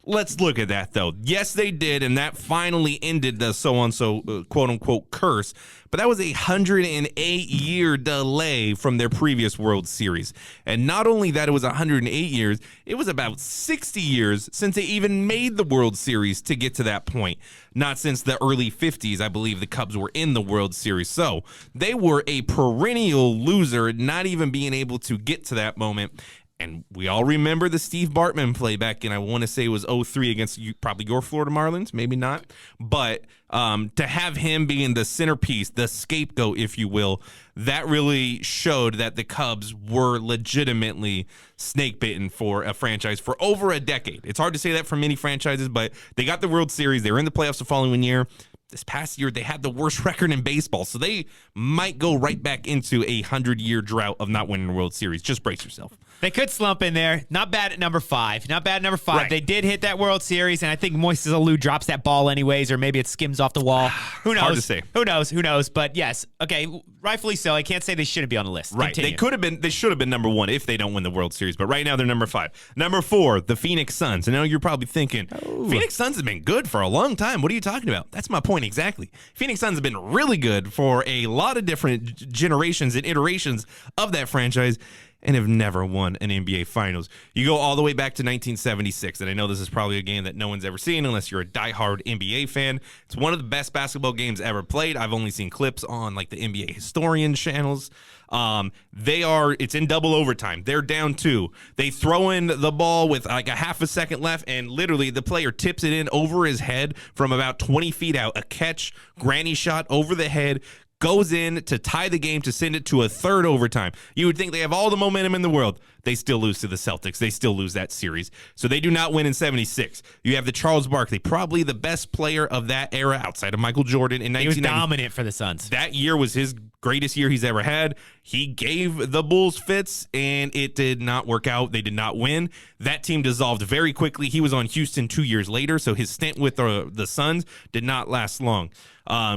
Let's look at that, though. Yes, they did, and that finally ended the so-and-so, quote-unquote, curse. But that was a 108-year delay from their previous World Series. And not only that it was 108 years, it was about 60 years since they even made the World Series to get to that point. Not since the early 50s, I believe the Cubs were in the World Series. So they were a perennial loser, not even being able to get to that moment. And we all remember the Steve Bartman play back in, I want to say it was 2003 against probably your Florida Marlins, maybe not. But to have him being the centerpiece, the scapegoat, if you will, that really showed that the Cubs were legitimately snake-bitten for a franchise for over a decade. It's hard to say that for many franchises, but they got the World Series. They were in the playoffs the following year. This past year, they had the worst record in baseball, so they might go right back into a 100-year drought of not winning the World Series. Just brace yourself. They could slump in there. Not bad at number 5. Right. They did hit that World Series, and I think Moises Alou drops that ball anyways, or maybe it skims off the wall. Who knows? Hard to say. Who knows? But yes, okay, rightfully so. I can't say they shouldn't be on the list. Right. Continue. They should have been number 1 if they don't win the World Series, but right now they're number 5. Number 4, the Phoenix Suns. I know you're probably thinking, Phoenix Suns have been good for a long time. What are you talking about? That's my point exactly. Phoenix Suns have been really good for a lot of different generations and iterations of that franchise, and have never won an NBA Finals. You go all the way back to 1976, and I know this is probably a game that no one's ever seen unless you're a diehard NBA fan. It's one of the best basketball games ever played. I've only seen clips on like the NBA historian channels. It's in double overtime. They're down 2. They throw in the ball with like a half a second left, and literally the player tips it in over his head from about 20 feet out. A catch, granny shot over the head, goes in to tie the game to send it to a third overtime. You would think they have all the momentum in the world. they still lose to the Celtics. They still lose that series. So they do not win in 76. You have the Charles Barkley, probably the best player of that era outside of Michael Jordan in 1990. He was dominant for the Suns. That year was his greatest year he's ever had. He gave the Bulls fits, and it did not work out. They did not win. That team dissolved very quickly. He was on Houston 2 years later, so his stint with the Suns did not last long.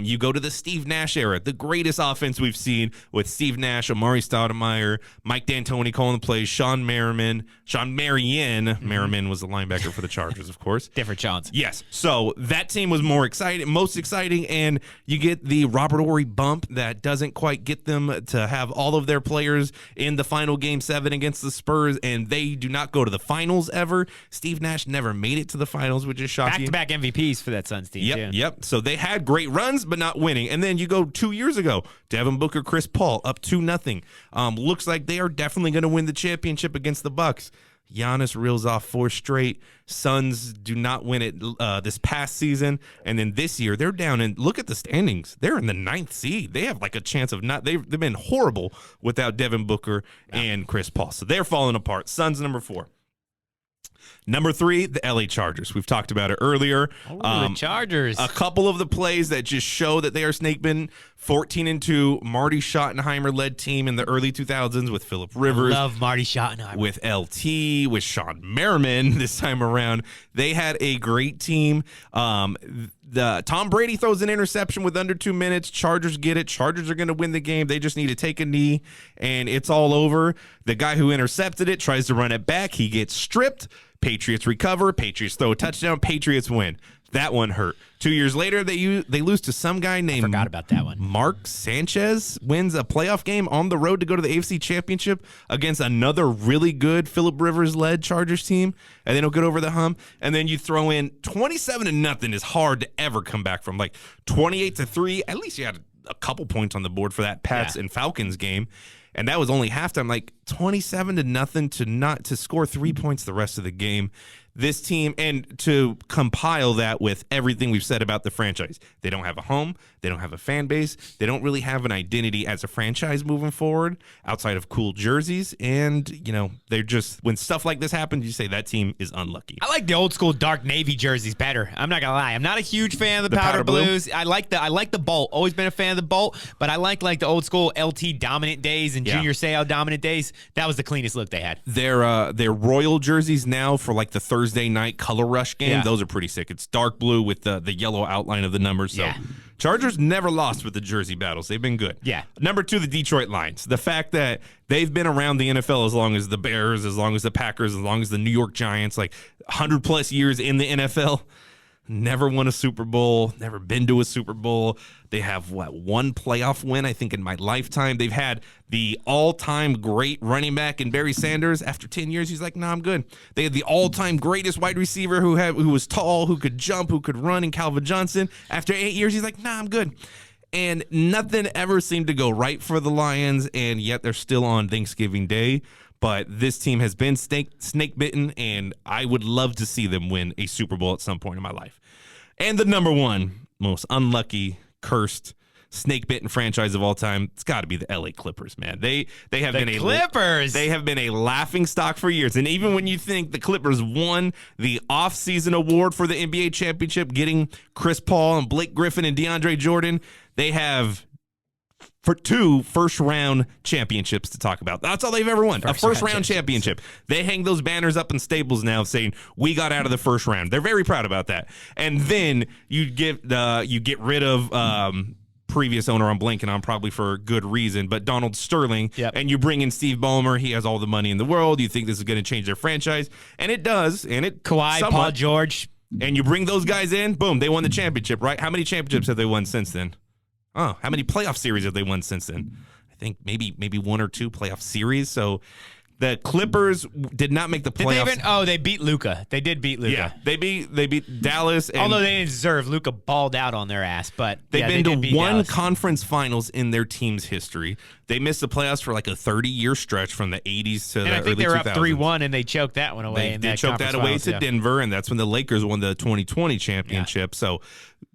You go to the Steve Nash era, the greatest offense we've seen with Steve Nash, Amari Stoudemire, Mike D'Antoni calling the plays, Sean Merriman. Merriman was the linebacker for the Chargers, of course. Different Sean's. Yes. So that team was most exciting, and you get the Robert Horry bump that doesn't quite get them to have all of their players in the final Game 7 against the Spurs, and they do not go to the finals ever. Steve Nash never made it to the finals, which is shocking. Back-to-back MVPs for that Suns team. Yep. So they had great runs, but not winning. And then you go 2 years ago, Devin Booker, Chris Paul, up 2-0. Looks like they are definitely going to win the championship against the Bucks. Giannis reels off 4 straight. Suns do not win it this past season. And then this year, they're down and look at the standings. They're in the 9th seed. They have like a chance of not. They've been horrible without Devin Booker and Chris Paul. So they're falling apart. Suns number 4. Number 3, the LA Chargers. We've talked about it earlier. The Chargers. A couple of the plays that just show that they are snakebitten. 14-2, Marty Schottenheimer-led team in the early 2000s with Phillip Rivers. I love Marty Schottenheimer. With LT, with Sean Merriman this time around. They had a great team. The Tom Brady throws an interception with under 2 minutes. Chargers get it. Chargers are going to win the game. They just need to take a knee, and it's all over. The guy who intercepted it tries to run it back. He gets stripped. Patriots recover. Patriots throw a touchdown. Patriots win. That one hurt. 2 years later, they lose to some guy named forgot about that one. Mark Sanchez wins a playoff game on the road to go to the AFC Championship against another really good Phillip Rivers-led Chargers team, and they don't get over the hump. And then you throw in 27-0 is hard to ever come back from. Like 28-3, at least you had a couple points on the board for that Pats and Falcons game. And that was only halftime, like 27-0 to score 3 points the rest of the game. This team, and to compile that with everything we've said about the franchise, they don't have a home, they don't have a fan base, they don't really have an identity as a franchise moving forward outside of cool jerseys, and they're just, when stuff like this happens, you say that team is unlucky. I like the old school dark navy jerseys better. I'm not gonna lie, I'm not a huge fan of the powder blues. I like the Bolt. Always been a fan of the Bolt, but I like the old school LT dominant days and Junior Seau dominant days. That was the cleanest look they had. Their royal jerseys now for like the Thursday night color rush game, those are pretty sick. It's dark blue with the yellow outline of the numbers. So Chargers never lost with the jersey battles. They've been good. Yeah. Number 2, the Detroit Lions. The fact that they've been around the NFL as long as the Bears, as long as the Packers, as long as the New York Giants, like 100+ years in the NFL. Never won a Super Bowl, never been to a Super Bowl. They have, one playoff win, I think, in my lifetime. They've had the all-time great running back in Barry Sanders. After 10 years, he's like, I'm good. They had the all-time greatest wide receiver who was tall, who could jump, who could run in Calvin Johnson. After 8 years, he's like, I'm good. And nothing ever seemed to go right for the Lions, and yet they're still on Thanksgiving Day. But this team has been snake bitten, and I would love to see them win a Super Bowl at some point in my life. And the number 1 most unlucky, cursed, snake bitten franchise of all time, it's got to be the LA Clippers, man. They have been Clippers. They have been a laughing stock for years. And even when you think the Clippers won the offseason award for the NBA championship, getting Chris Paul and Blake Griffin and DeAndre Jordan, they have for 2 first-round championships to talk about. That's all they've ever won, a first-round championship. They hang those banners up in Staples now saying, we got out of the first round. They're very proud about that. And then you get rid of previous owner, I'm blanking on, probably for good reason, but Donald Sterling, and you bring in Steve Ballmer. He has all the money in the world. You think this is going to change their franchise, and it does. And it Kawhi, somewhat. Paul George. And you bring those guys in, boom, they won the championship, right? How many championships have they won since then? Oh, how many playoff series have they won since then? I think maybe 1 or 2 playoff series. So the Clippers did not make the playoffs. They beat Luka. They did beat Luka. Yeah, they beat Dallas. And although they didn't deserve, Luka balled out on their ass. But they've been to 1 Dallas. conference finals in their team's history. They missed the playoffs for like a 30-year stretch from the 80s to the early 2000s. I think they were up 3-1, and they choked that one away. They choked that away to Denver, and that's when the Lakers won the 2020 championship. So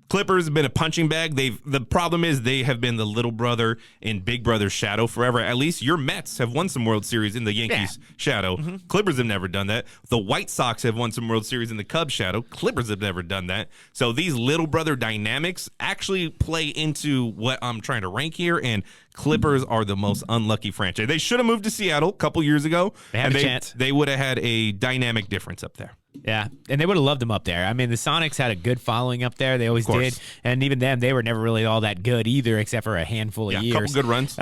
Clippers have been a punching bag. The problem is they have been the little brother in big brother's shadow forever. At least your Mets have won some World Series in the Yankees shadow. Clippers have never done that. The White Sox have won some World Series in the Cubs shadow. Clippers have never done that. So these little brother dynamics actually play into what I'm trying to rank here, and Clippers are the most unlucky franchise. They should have moved to Seattle a couple years ago. They had a chance. They would have had a dynamic difference up there. Yeah, and they would have loved him up there. I mean, the Sonics had a good following up there. They always did. And even them, they were never really all that good either, except for a handful of years. A couple good runs.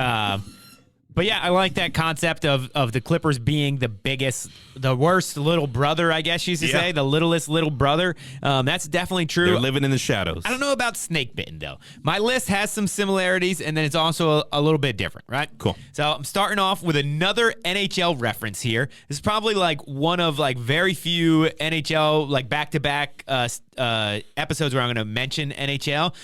But yeah, I like that concept of the Clippers being the worst little brother, I guess you should say, the littlest little brother. That's definitely true. They're living in the shadows. I don't know about snakebitten, though. My list has some similarities, and then it's also a little bit different, right? Cool. So I'm starting off with another NHL reference here. This is probably like one of like very few NHL like back-to-back episodes where I'm going to mention NHL.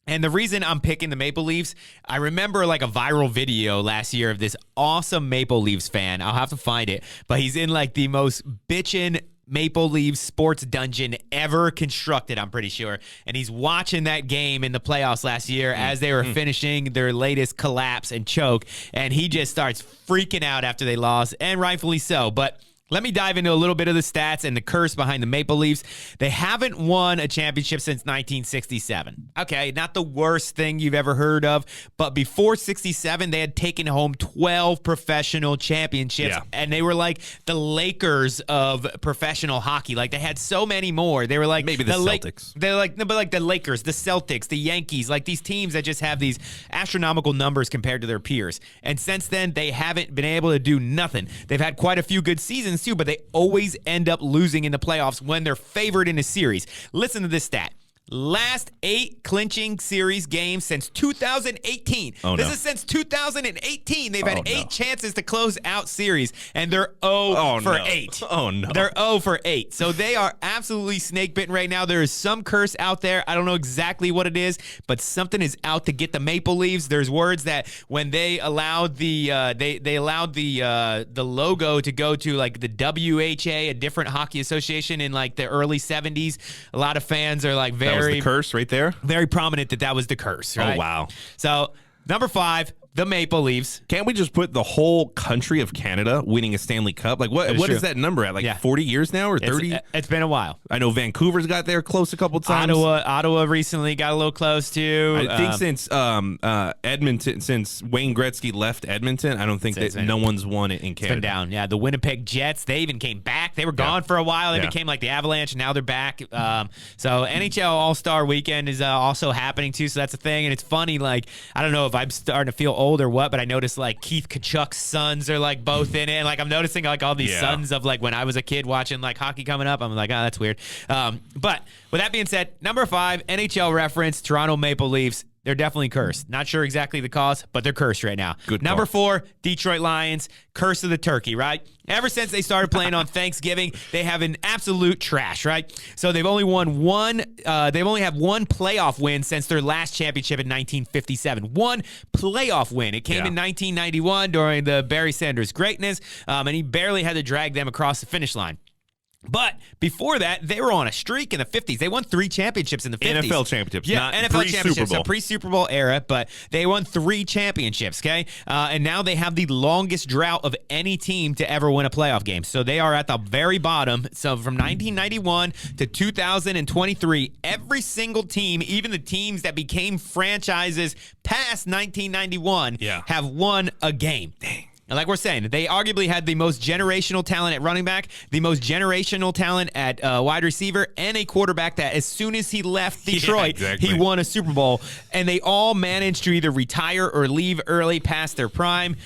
And the reason I'm picking the Maple Leafs, I remember like a viral video last year of this awesome Maple Leafs fan. I'll have to find it. But he's in like the most bitchin' Maple Leafs sports dungeon ever constructed, I'm pretty sure. And he's watching that game in the playoffs last year as they were finishing their latest collapse and choke. And he just starts freaking out after they lost, and rightfully so. But let me dive into a little bit of the stats and the curse behind the Maple Leafs. They haven't won a championship since 1967. Okay, not the worst thing you've ever heard of, but before 67, they had taken home 12 professional championships, and they were like the Lakers of professional hockey. Like, they had so many more. They were like maybe the Celtics. They're like, no, but like the Lakers, the Celtics, the Yankees, like these teams that just have these astronomical numbers compared to their peers. And since then, they haven't been able to do nothing. They've had quite a few good seasons too, but they always end up losing in the playoffs when they're favored in a series. Listen to this stat. Last 8 clinching series games since 2018. This is since 2018. They've had 8 chances to close out series, and they're 0 for 8. Oh, no. They're 0 for 8. So they are absolutely snake-bitten right now. There is some curse out there. I don't know exactly what it is, but something is out to get the Maple Leafs. There's words that when they allowed the logo to go to like the WHA, a different hockey association in like the early 70s, a lot of fans are like that was the curse right there? Very prominent that was the curse, right? Oh, wow. So, number 5, the Maple Leafs. Can't we just put the whole country of Canada winning a Stanley Cup? Like, what is that number at? Like 40 years now or 30? It's been a while. I know Vancouver's got there close a couple times. Ottawa recently got a little close too. I think since Edmonton, since Wayne Gretzky left Edmonton, I don't think that no one's won it in Canada. It's been down. Yeah, the Winnipeg Jets, they even came back. They were gone for a while. They became like the Avalanche, and now they're back. So NHL All-Star Weekend is also happening too, so that's a thing. And it's funny, like, I don't know if I'm starting to feel old or what, but I noticed like Keith Kachuk's sons are like both in it. And like I'm noticing like all these sons of like when I was a kid watching like hockey coming up. I'm like, oh, that's weird. But with that being said, number 5, NHL reference, Toronto Maple Leafs. They're definitely cursed. Not sure exactly the cause, but they're cursed right now. Good Number call. 4, Detroit Lions, curse of the turkey, right? Ever since they started playing on Thanksgiving, they have an absolute trash, right? So they've only won they've only had one playoff win since their last championship in 1957. One playoff win. It came in 1991 during the Barry Sanders greatness, and he barely had to drag them across the finish line. But before that, they were on a streak in the 50s. They won 3 championships in the 50s. NFL championships, not NFL championships, Super Bowl. so pre-Super Bowl era, but they won 3 championships, okay? And now they have the longest drought of any team to ever win a playoff game. So they are at the very bottom. So from 1991 to 2023, every single team, even the teams that became franchises past 1991, have won a game. Dang. And like we're saying, they arguably had the most generational talent at running back, the most generational talent at wide receiver, and a quarterback that as soon as he left Detroit, he won a Super Bowl. And they all managed to either retire or leave early past their prime,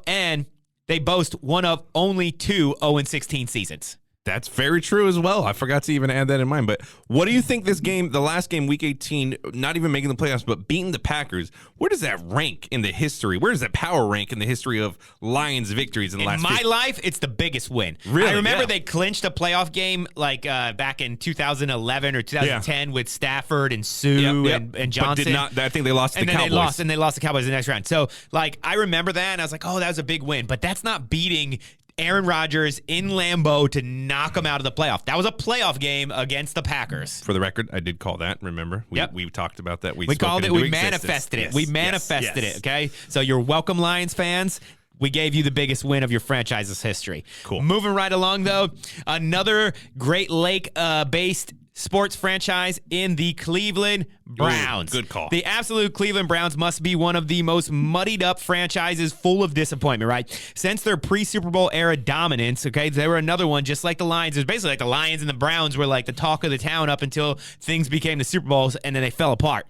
and they boast one of only 2 0-16 seasons. That's very true as well. I forgot to even add that in mind. But what do you think this game, the last game, Week 18, not even making the playoffs, but beating the Packers, where does that rank in the history? Where does that power rank in the history of Lions victories in the last? In my life, it's the biggest win. Really? I remember they clinched a playoff game like back in 2011 or 2010 with Stafford and Sue and Johnson. But I think they lost to the Cowboys. They lost the Cowboys in the next round. So like I remember that, and I was like, oh, that was a big win. But that's not beating Aaron Rodgers in Lambeau to knock them out of the playoff. That was a playoff game against the Packers. For the record, I did call that. Remember, we talked about that. We called it. We manifested it. We manifested it. Okay, so you're welcome, Lions fans. We gave you the biggest win of your franchise's history. Cool. Moving right along, though, another Great Lake-based sports franchise in the Cleveland Browns. Ooh, good call. The absolute Cleveland Browns must be one of the most muddied up franchises, full of disappointment, right? Since their pre-Super Bowl era dominance, okay, they were another one just like the Lions. It was basically like the Lions and the Browns were like the talk of the town up until things became the Super Bowls, and then they fell apart.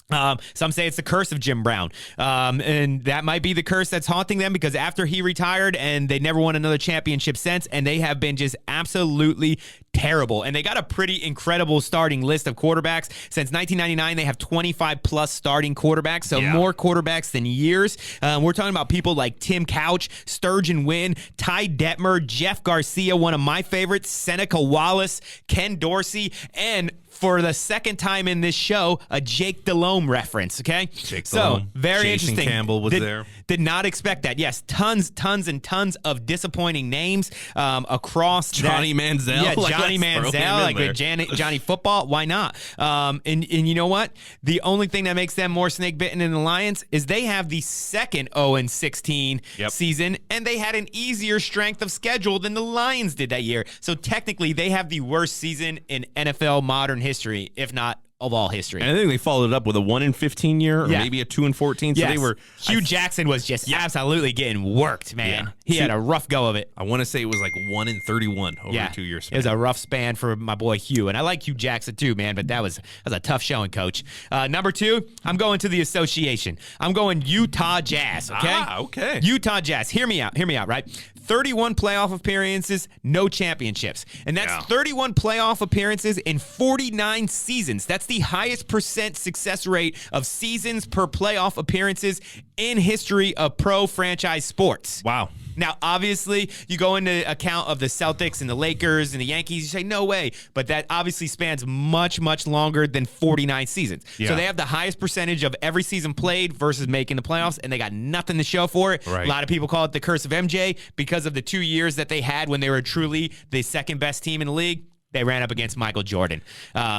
Some say it's the curse of Jim Brown. And that might be the curse that's haunting them, because after he retired and they never won another championship since, and they have been just absolutely terrible. And they got a pretty incredible starting list of quarterbacks. Since 1999, they have 25 plus starting quarterbacks, so more quarterbacks than years. We're talking about people like Tim Couch, Sturgeon Wynn, Ty Detmer, Jeff Garcia, one of my favorites, Seneca Wallace, Ken Dorsey, and for the second time in this show, a Jake Delhomme reference, okay? Delhomme. Very Jason interesting. Campbell was there. Did not expect that. Yes, tons and tons of disappointing names across Johnny Manziel. Yeah, Johnny Manziel, like Johnny Football. Why not? And you know what? The only thing that makes them more snake-bitten than the Lions is they have the second 0-16 season, and they had an easier strength of schedule than the Lions did that year. So technically, they have the worst season in NFL modern history, if not of all history. And I think they followed it up with a 1-15 year, or maybe a 2-14. So they were. Hugh Jackson was just absolutely getting worked, man. He had a rough go of it. I want to say it was like 1-31 over a 2 year span. It was a rough span for my boy Hugh, and I like Hugh Jackson too, man. But that was a tough showing, Coach. Number 2, I'm going to the association. I'm going Utah Jazz. Okay. Okay. Utah Jazz. Hear me out. Right. 31 playoff appearances, no championships. And that's 31 playoff appearances in 49 seasons. That's the highest percent success rate of seasons per playoff appearances in history of pro franchise sports. Wow. Now, obviously, you go into account of the Celtics and the Lakers and the Yankees, you say, no way. But that obviously spans much, much longer than 49 seasons. Yeah. So they have the highest percentage of every season played versus making the playoffs, and they got nothing to show for it. Right. A lot of people call it the curse of MJ because of the 2 years that they had when they were truly the second best team in the league. They ran up against Michael Jordan.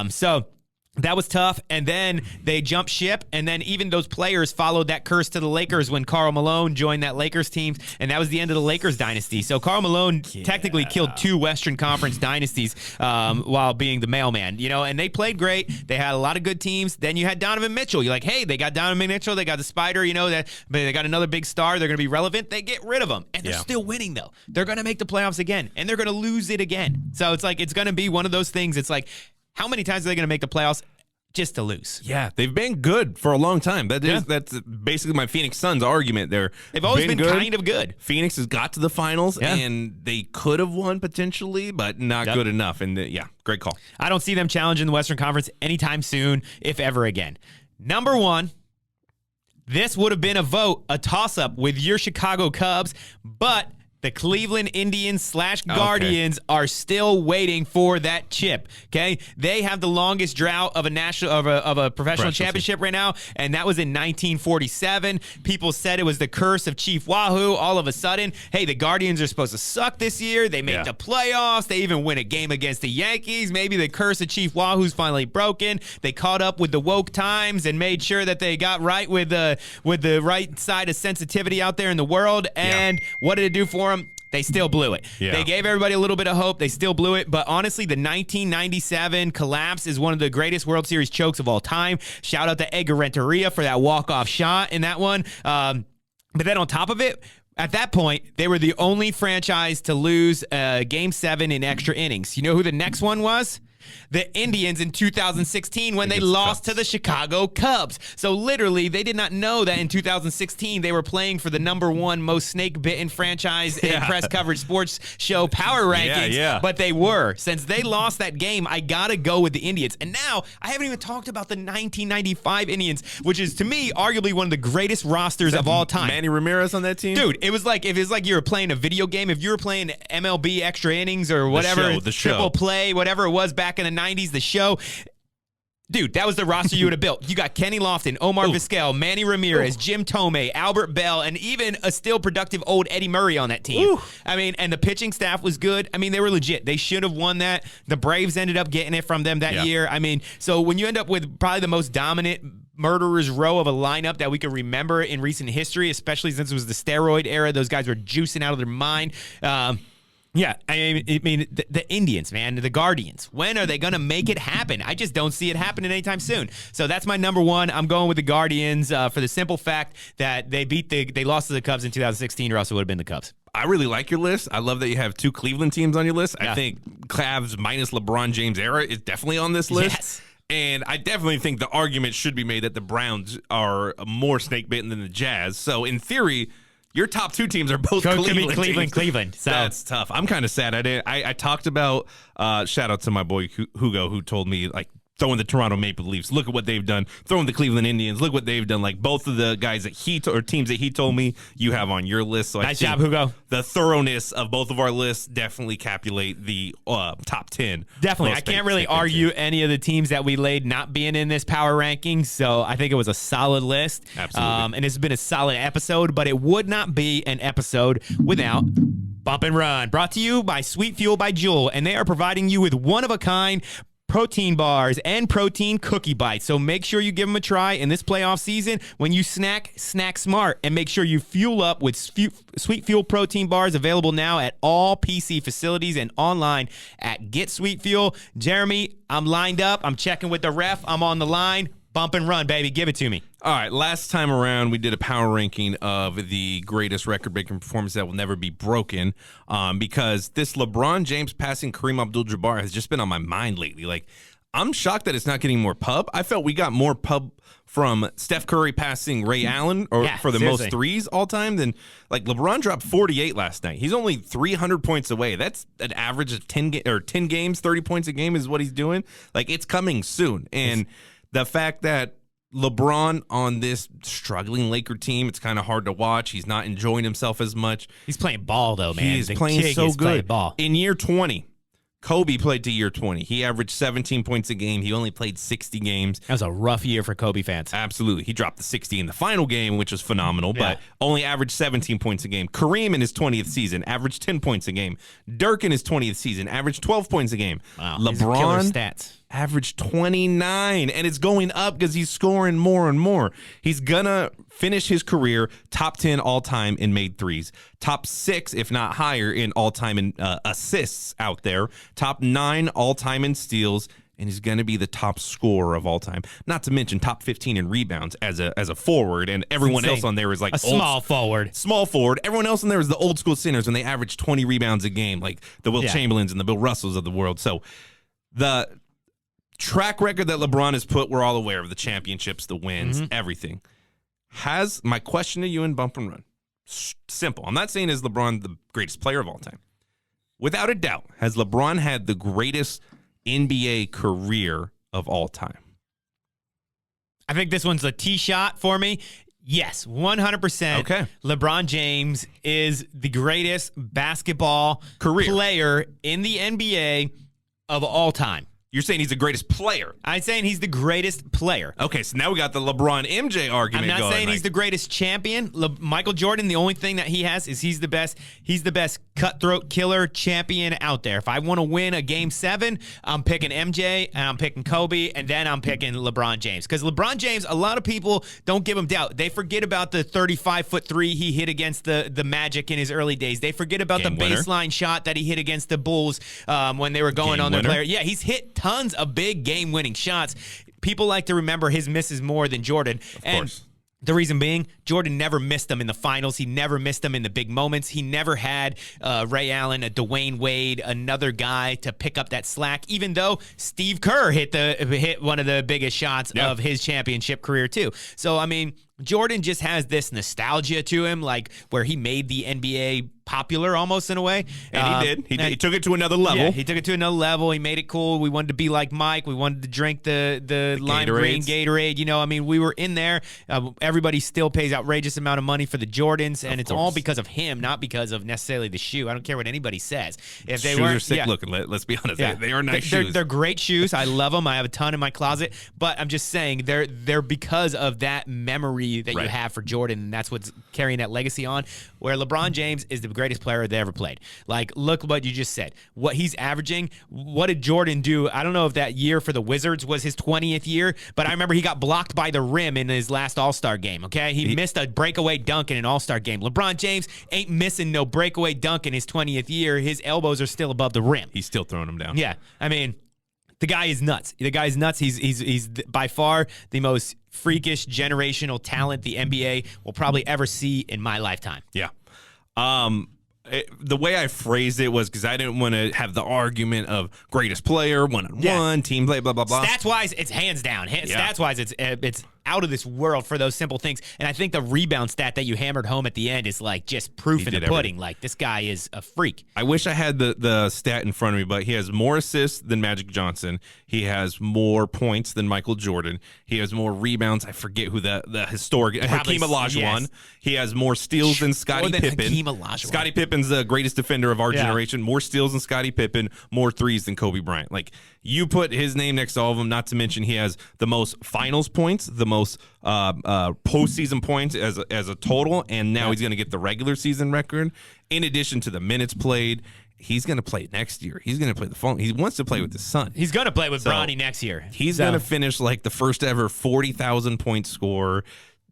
So that was tough, and then they jumped ship, and then even those players followed that curse to the Lakers when Karl Malone joined that Lakers team, and that was the end of the Lakers dynasty. So Karl Malone technically killed 2 Western Conference dynasties while being the mailman, and they played great. They had a lot of good teams. Then you had Donovan Mitchell. You're like, hey, they got Donovan Mitchell, they got the Spider, they got another big star. They're going to be relevant. They get rid of them, and they're still winning, though. They're going to make the playoffs again, and they're going to lose it again. So it's like it's going to be one of those things. It's like, how many times are they going to make the playoffs just to lose? Yeah, they've been good for a long time. That's basically my Phoenix Suns argument there. They've always been kind of good. Phoenix has got to the finals, and they could have won potentially, but not good enough. And great call. I don't see them challenging the Western Conference anytime soon, if ever again. Number 1, this would have been a toss-up with your Chicago Cubs, but the Cleveland Indians / Guardians are still waiting for that chip. Okay, they have the longest drought of a professional championship right now, and that was in 1947. People said it was the curse of Chief Wahoo. All of a sudden, hey, the Guardians are supposed to suck this year. They make the playoffs. They even win a game against the Yankees. Maybe the curse of Chief Wahoo's finally broken. They caught up with the woke times and made sure that they got right with the right side of sensitivity out there in the world. And what did it do for them? They still blew it. Yeah. They gave everybody a little bit of hope. They still blew it. But honestly, the 1997 collapse is one of the greatest World Series chokes of all time. Shout out to Edgar Renteria for that walk-off shot in that one. But then on top of it, at that point, they were the only franchise to lose Game 7 in extra innings. You know who the next one was? The Indians in 2016 when they lost to the Chicago Cubs. So literally, they did not know that in 2016 they were playing for the number 1 most snake-bitten franchise in press coverage sports show power rankings. But they were. Since they lost that game, I got to go with the Indians. And now, I haven't even talked about the 1995 Indians, which is, to me, arguably one of the greatest rosters of all time. Manny Ramirez on that team? Dude, it was like you were playing a video game, if you were playing MLB extra innings or whatever, the show. triple play, whatever it was back in the 90s, the show. Dude, that was the roster you would have built. You got Kenny Lofton, Omar Vizquel, Manny Ramirez, Jim Thome, Albert Bell, and even a still productive old Eddie Murray on that team. I mean, and the pitching staff was good. I mean, they were legit. They should have won that. The Braves ended up getting it from them that year. I mean, so when you end up with probably the most dominant murderer's row of a lineup that we can remember in recent history, especially since it was the steroid era, those guys were juicing out of their mind. Yeah, I mean, the Indians, man, the Guardians. When are they going to make it happen? I just don't see it happening anytime soon. So that's my number one. I'm going with the Guardians for the simple fact that they lost to the Cubs in 2016, or else it would have been the Cubs. I really like your list. I love that you have 2 Cleveland teams on your list. Yeah. I think Cavs minus LeBron James era is definitely on this list. Yes. And I definitely think the argument should be made that the Browns are more snake-bitten than the Jazz. So in theory, your top 2 teams are both Cleveland. So that's tough. I'm kind of sad. I talked about shout out to my boy Hugo, who told me, like, throwing the Toronto Maple Leafs. Look at what they've done. Throwing the Cleveland Indians. Look what they've done. Like, both of the guys that teams that he told me you have on your list. So nice job, Hugo. The thoroughness of both of our lists definitely capulate the top 10. Definitely. I can't really argue any of the teams that we laid not being in this power ranking. So I think it was a solid list. Absolutely. And it's been a solid episode, but it would not be an episode without Bump and Run. Brought to you by Sweet Fuel by Jewel. And they are providing you with one-of-a-kind protein bars and protein cookie bites. So make sure you give them a try in this playoff season. When you snack smart, and make sure you fuel up with Sweet Fuel protein bars, available now at all PC facilities and online at Get Sweet Fuel. Jeremy, I'm lined up. I'm checking with the ref. I'm on the line. Bump and Run, baby. Give it to me. All right, last time around, we did a power ranking of the greatest record-breaking performance that will never be broken, because this LeBron James passing Kareem Abdul-Jabbar has just been on my mind lately. Like, I'm shocked that it's not getting more pub. I felt we got more pub from Steph Curry passing Ray Allen for the most threes all time than, like, LeBron dropped 48 last night. He's only 300 points away. That's an average of 10 games, 30 points a game is what he's doing. Like, it's coming soon. And the fact that LeBron on this struggling Laker team, it's kind of hard to watch. He's not enjoying himself as much. He's playing ball, though, man. He's playing so good. In year 20, Kobe played to year 20. He averaged 17 points a game. He only played 60 games. That was a rough year for Kobe fans. Absolutely. He dropped the 60 in the final game, which was phenomenal, but only averaged 17 points a game. Kareem in his 20th season averaged 10 points a game. Dirk in his 20th season averaged 12 points a game. Wow. LeBron stats. Averaged 29, and it's going up because he's scoring more and more. He's gonna finish his career top 10 all-time in made threes, top 6, if not higher, in all-time in assists out there, top 9 all-time in steals, and he's gonna be the top scorer of all time. Not to mention top 15 in rebounds as a forward, and everyone else on there is like small forward. Small forward. Everyone else on there is the old school centers, and they average 20 rebounds a game, like the Will Chamberlains and the Bill Russells of the world. So the track record that LeBron has put, we're all aware of the championships, the wins, everything. My question to you in Bump and Run, simple. I'm not saying is LeBron the greatest player of all time. Without a doubt, has LeBron had the greatest NBA career of all time? I think this one's a tee shot for me. Yes, 100%. Okay. LeBron James is the greatest basketball player in the NBA of all time. You're saying he's the greatest player. I'm saying he's the greatest player. Okay, so now we got the LeBron MJ argument going. I'm not saying he's the greatest champion. Michael Jordan, the only thing that he has is he's the best cutthroat killer champion out there. If I want to win a game 7, I'm picking MJ, and I'm picking Kobe, and then I'm picking LeBron James. Because LeBron James, a lot of people don't give him doubt. They forget about the 35-foot three he hit against the Magic in his early days. They forget about the baseline shot that he hit against the Bulls when they were going on their player. Yeah, he's hit tons of big game-winning shots. People like to remember his misses more than Jordan. Of course. The reason being, Jordan never missed them in the finals. He never missed them in the big moments. He never had Ray Allen, a Dwayne Wade, another guy to pick up that slack, even though Steve Kerr hit one of the biggest shots of his championship career, too. So, I mean, Jordan just has this nostalgia to him, like where he made the NBA popular almost in a way. And he did. He took it to another level. Yeah, he took it to another level. He made it cool. We wanted to be like Mike. We wanted to drink the lime green Gatorade. You know, I mean, we were in there. Everybody still pays outrageous amount of money for the Jordans, and it's all because of him, not because of necessarily the shoe. I don't care what anybody says. If they shoes weren't are sick looking. Let's be honest. Yeah. They are nice shoes. They're great shoes. I love them. I have a ton in my closet. But I'm just saying they're because of that memory that you have for Jordan, and that's what's carrying that legacy on. Where LeBron James is the greatest player they ever played. Like, look what you just said. What he's averaging. What did Jordan do? I don't know if that year for the Wizards was his 20th year, but I remember he got blocked by the rim in his last All-Star game, okay? He missed a breakaway dunk in an All-Star game. LeBron James ain't missing no breakaway dunk in his 20th year. His elbows are still above the rim. He's still throwing them down. Yeah. I mean, the guy is nuts. The guy is nuts. He's by far the most freakish generational talent the NBA will probably ever see in my lifetime. Yeah. The way I phrased it was because I didn't want to have the argument of greatest player, one-on-one, team play, blah, blah, blah. Stats-wise, it's hands down. Stats-wise, it's out of this world for those simple things. And I think the rebound stat that you hammered home at the end is like just proof in the pudding. Everything. Like, this guy is a freak. I wish I had the stat in front of me, but he has more assists than Magic Johnson. He has more points than Michael Jordan. He has more rebounds. I forget who the historic Hakeem Olajuwon. Yes. He has more steals than Scottie Pippen. Hakeem Olajuwon. Scottie Pippen's the greatest defender of our generation. More steals than Scottie Pippen. More threes than Kobe Bryant. Like, you put his name next to all of them. Not to mention he has the most finals points, the most postseason points as a total, and now he's going to get the regular season record. In addition to the minutes played, he's going to play next year. He's going to play the phone. He wants to play with his son. He's going to play with Bronny next year. He's going to finish like the first ever 40,000 point scorer,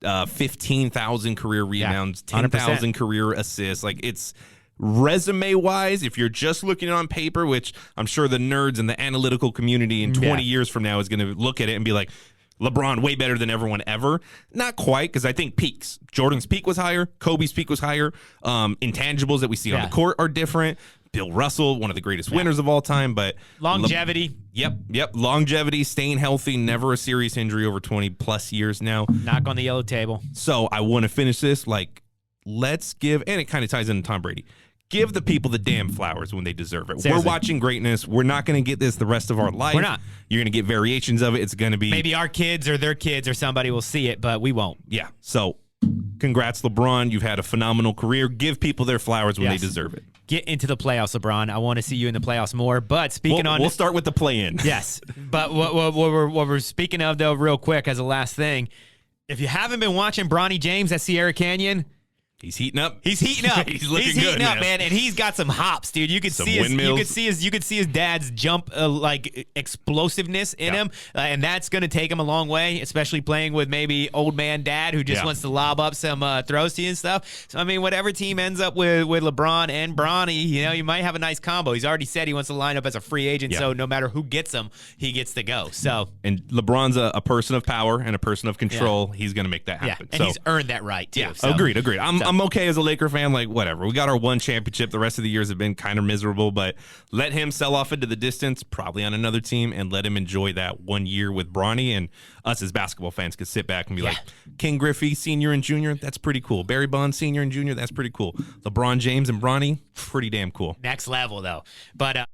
15,000 career rebounds, 10,000 career assists. Like, it's resume wise, if you're just looking on paper, which I'm sure the nerds and the analytical community in 20 years from now is going to look at it and be like, LeBron way better than everyone ever. Not quite, because I think peaks. Jordan's peak was higher. Kobe's peak was higher. Intangibles that we see on the court are different. Bill Russell, one of the greatest winners of all time, but longevity. Yep. Longevity, staying healthy, never a serious injury over 20 plus years now. Knock on the yellow table. So I want to finish this. Like, let's give, and it kind of ties into Tom Brady. Give the people the damn flowers when they deserve it. Seriously. We're watching greatness. We're not going to get this the rest of our life. We're not. You're going to get variations of it. It's going to be maybe our kids or their kids or somebody will see it, but we won't. Yeah. So congrats, LeBron. You've had a phenomenal career. Give people their flowers when they deserve it. Get into the playoffs, LeBron. I want to see you in the playoffs more. But we'll start with the play-in. Yes. But what we're speaking of, though, real quick as a last thing, if you haven't been watching Bronny James at Sierra Canyon, he's heating up. He's heating up. He's heating up, man. And he's got some hops, dude. You could see his dad's jump like explosiveness in him, and that's going to take him a long way, especially playing with maybe old man dad who just wants to lob up some throws to you and stuff. So I mean, whatever team ends up with LeBron and Bronny, you know, you might have a nice combo. He's already said he wants to line up as a free agent, so no matter who gets him, he gets to go. So and LeBron's a person of power and a person of control. He's going to make that happen. And he's earned that right too. Yeah, so. Agreed. I'm okay as a Laker fan. Like, whatever. We got our one championship. The rest of the years have been kind of miserable, but let him sell off into the distance, probably on another team, and let him enjoy that 1 year with Bronny. And us as basketball fans could sit back and be like, King Griffey, senior and junior, that's pretty cool. Barry Bonds, senior and junior, that's pretty cool. LeBron James and Bronny, pretty damn cool. Next level, though. But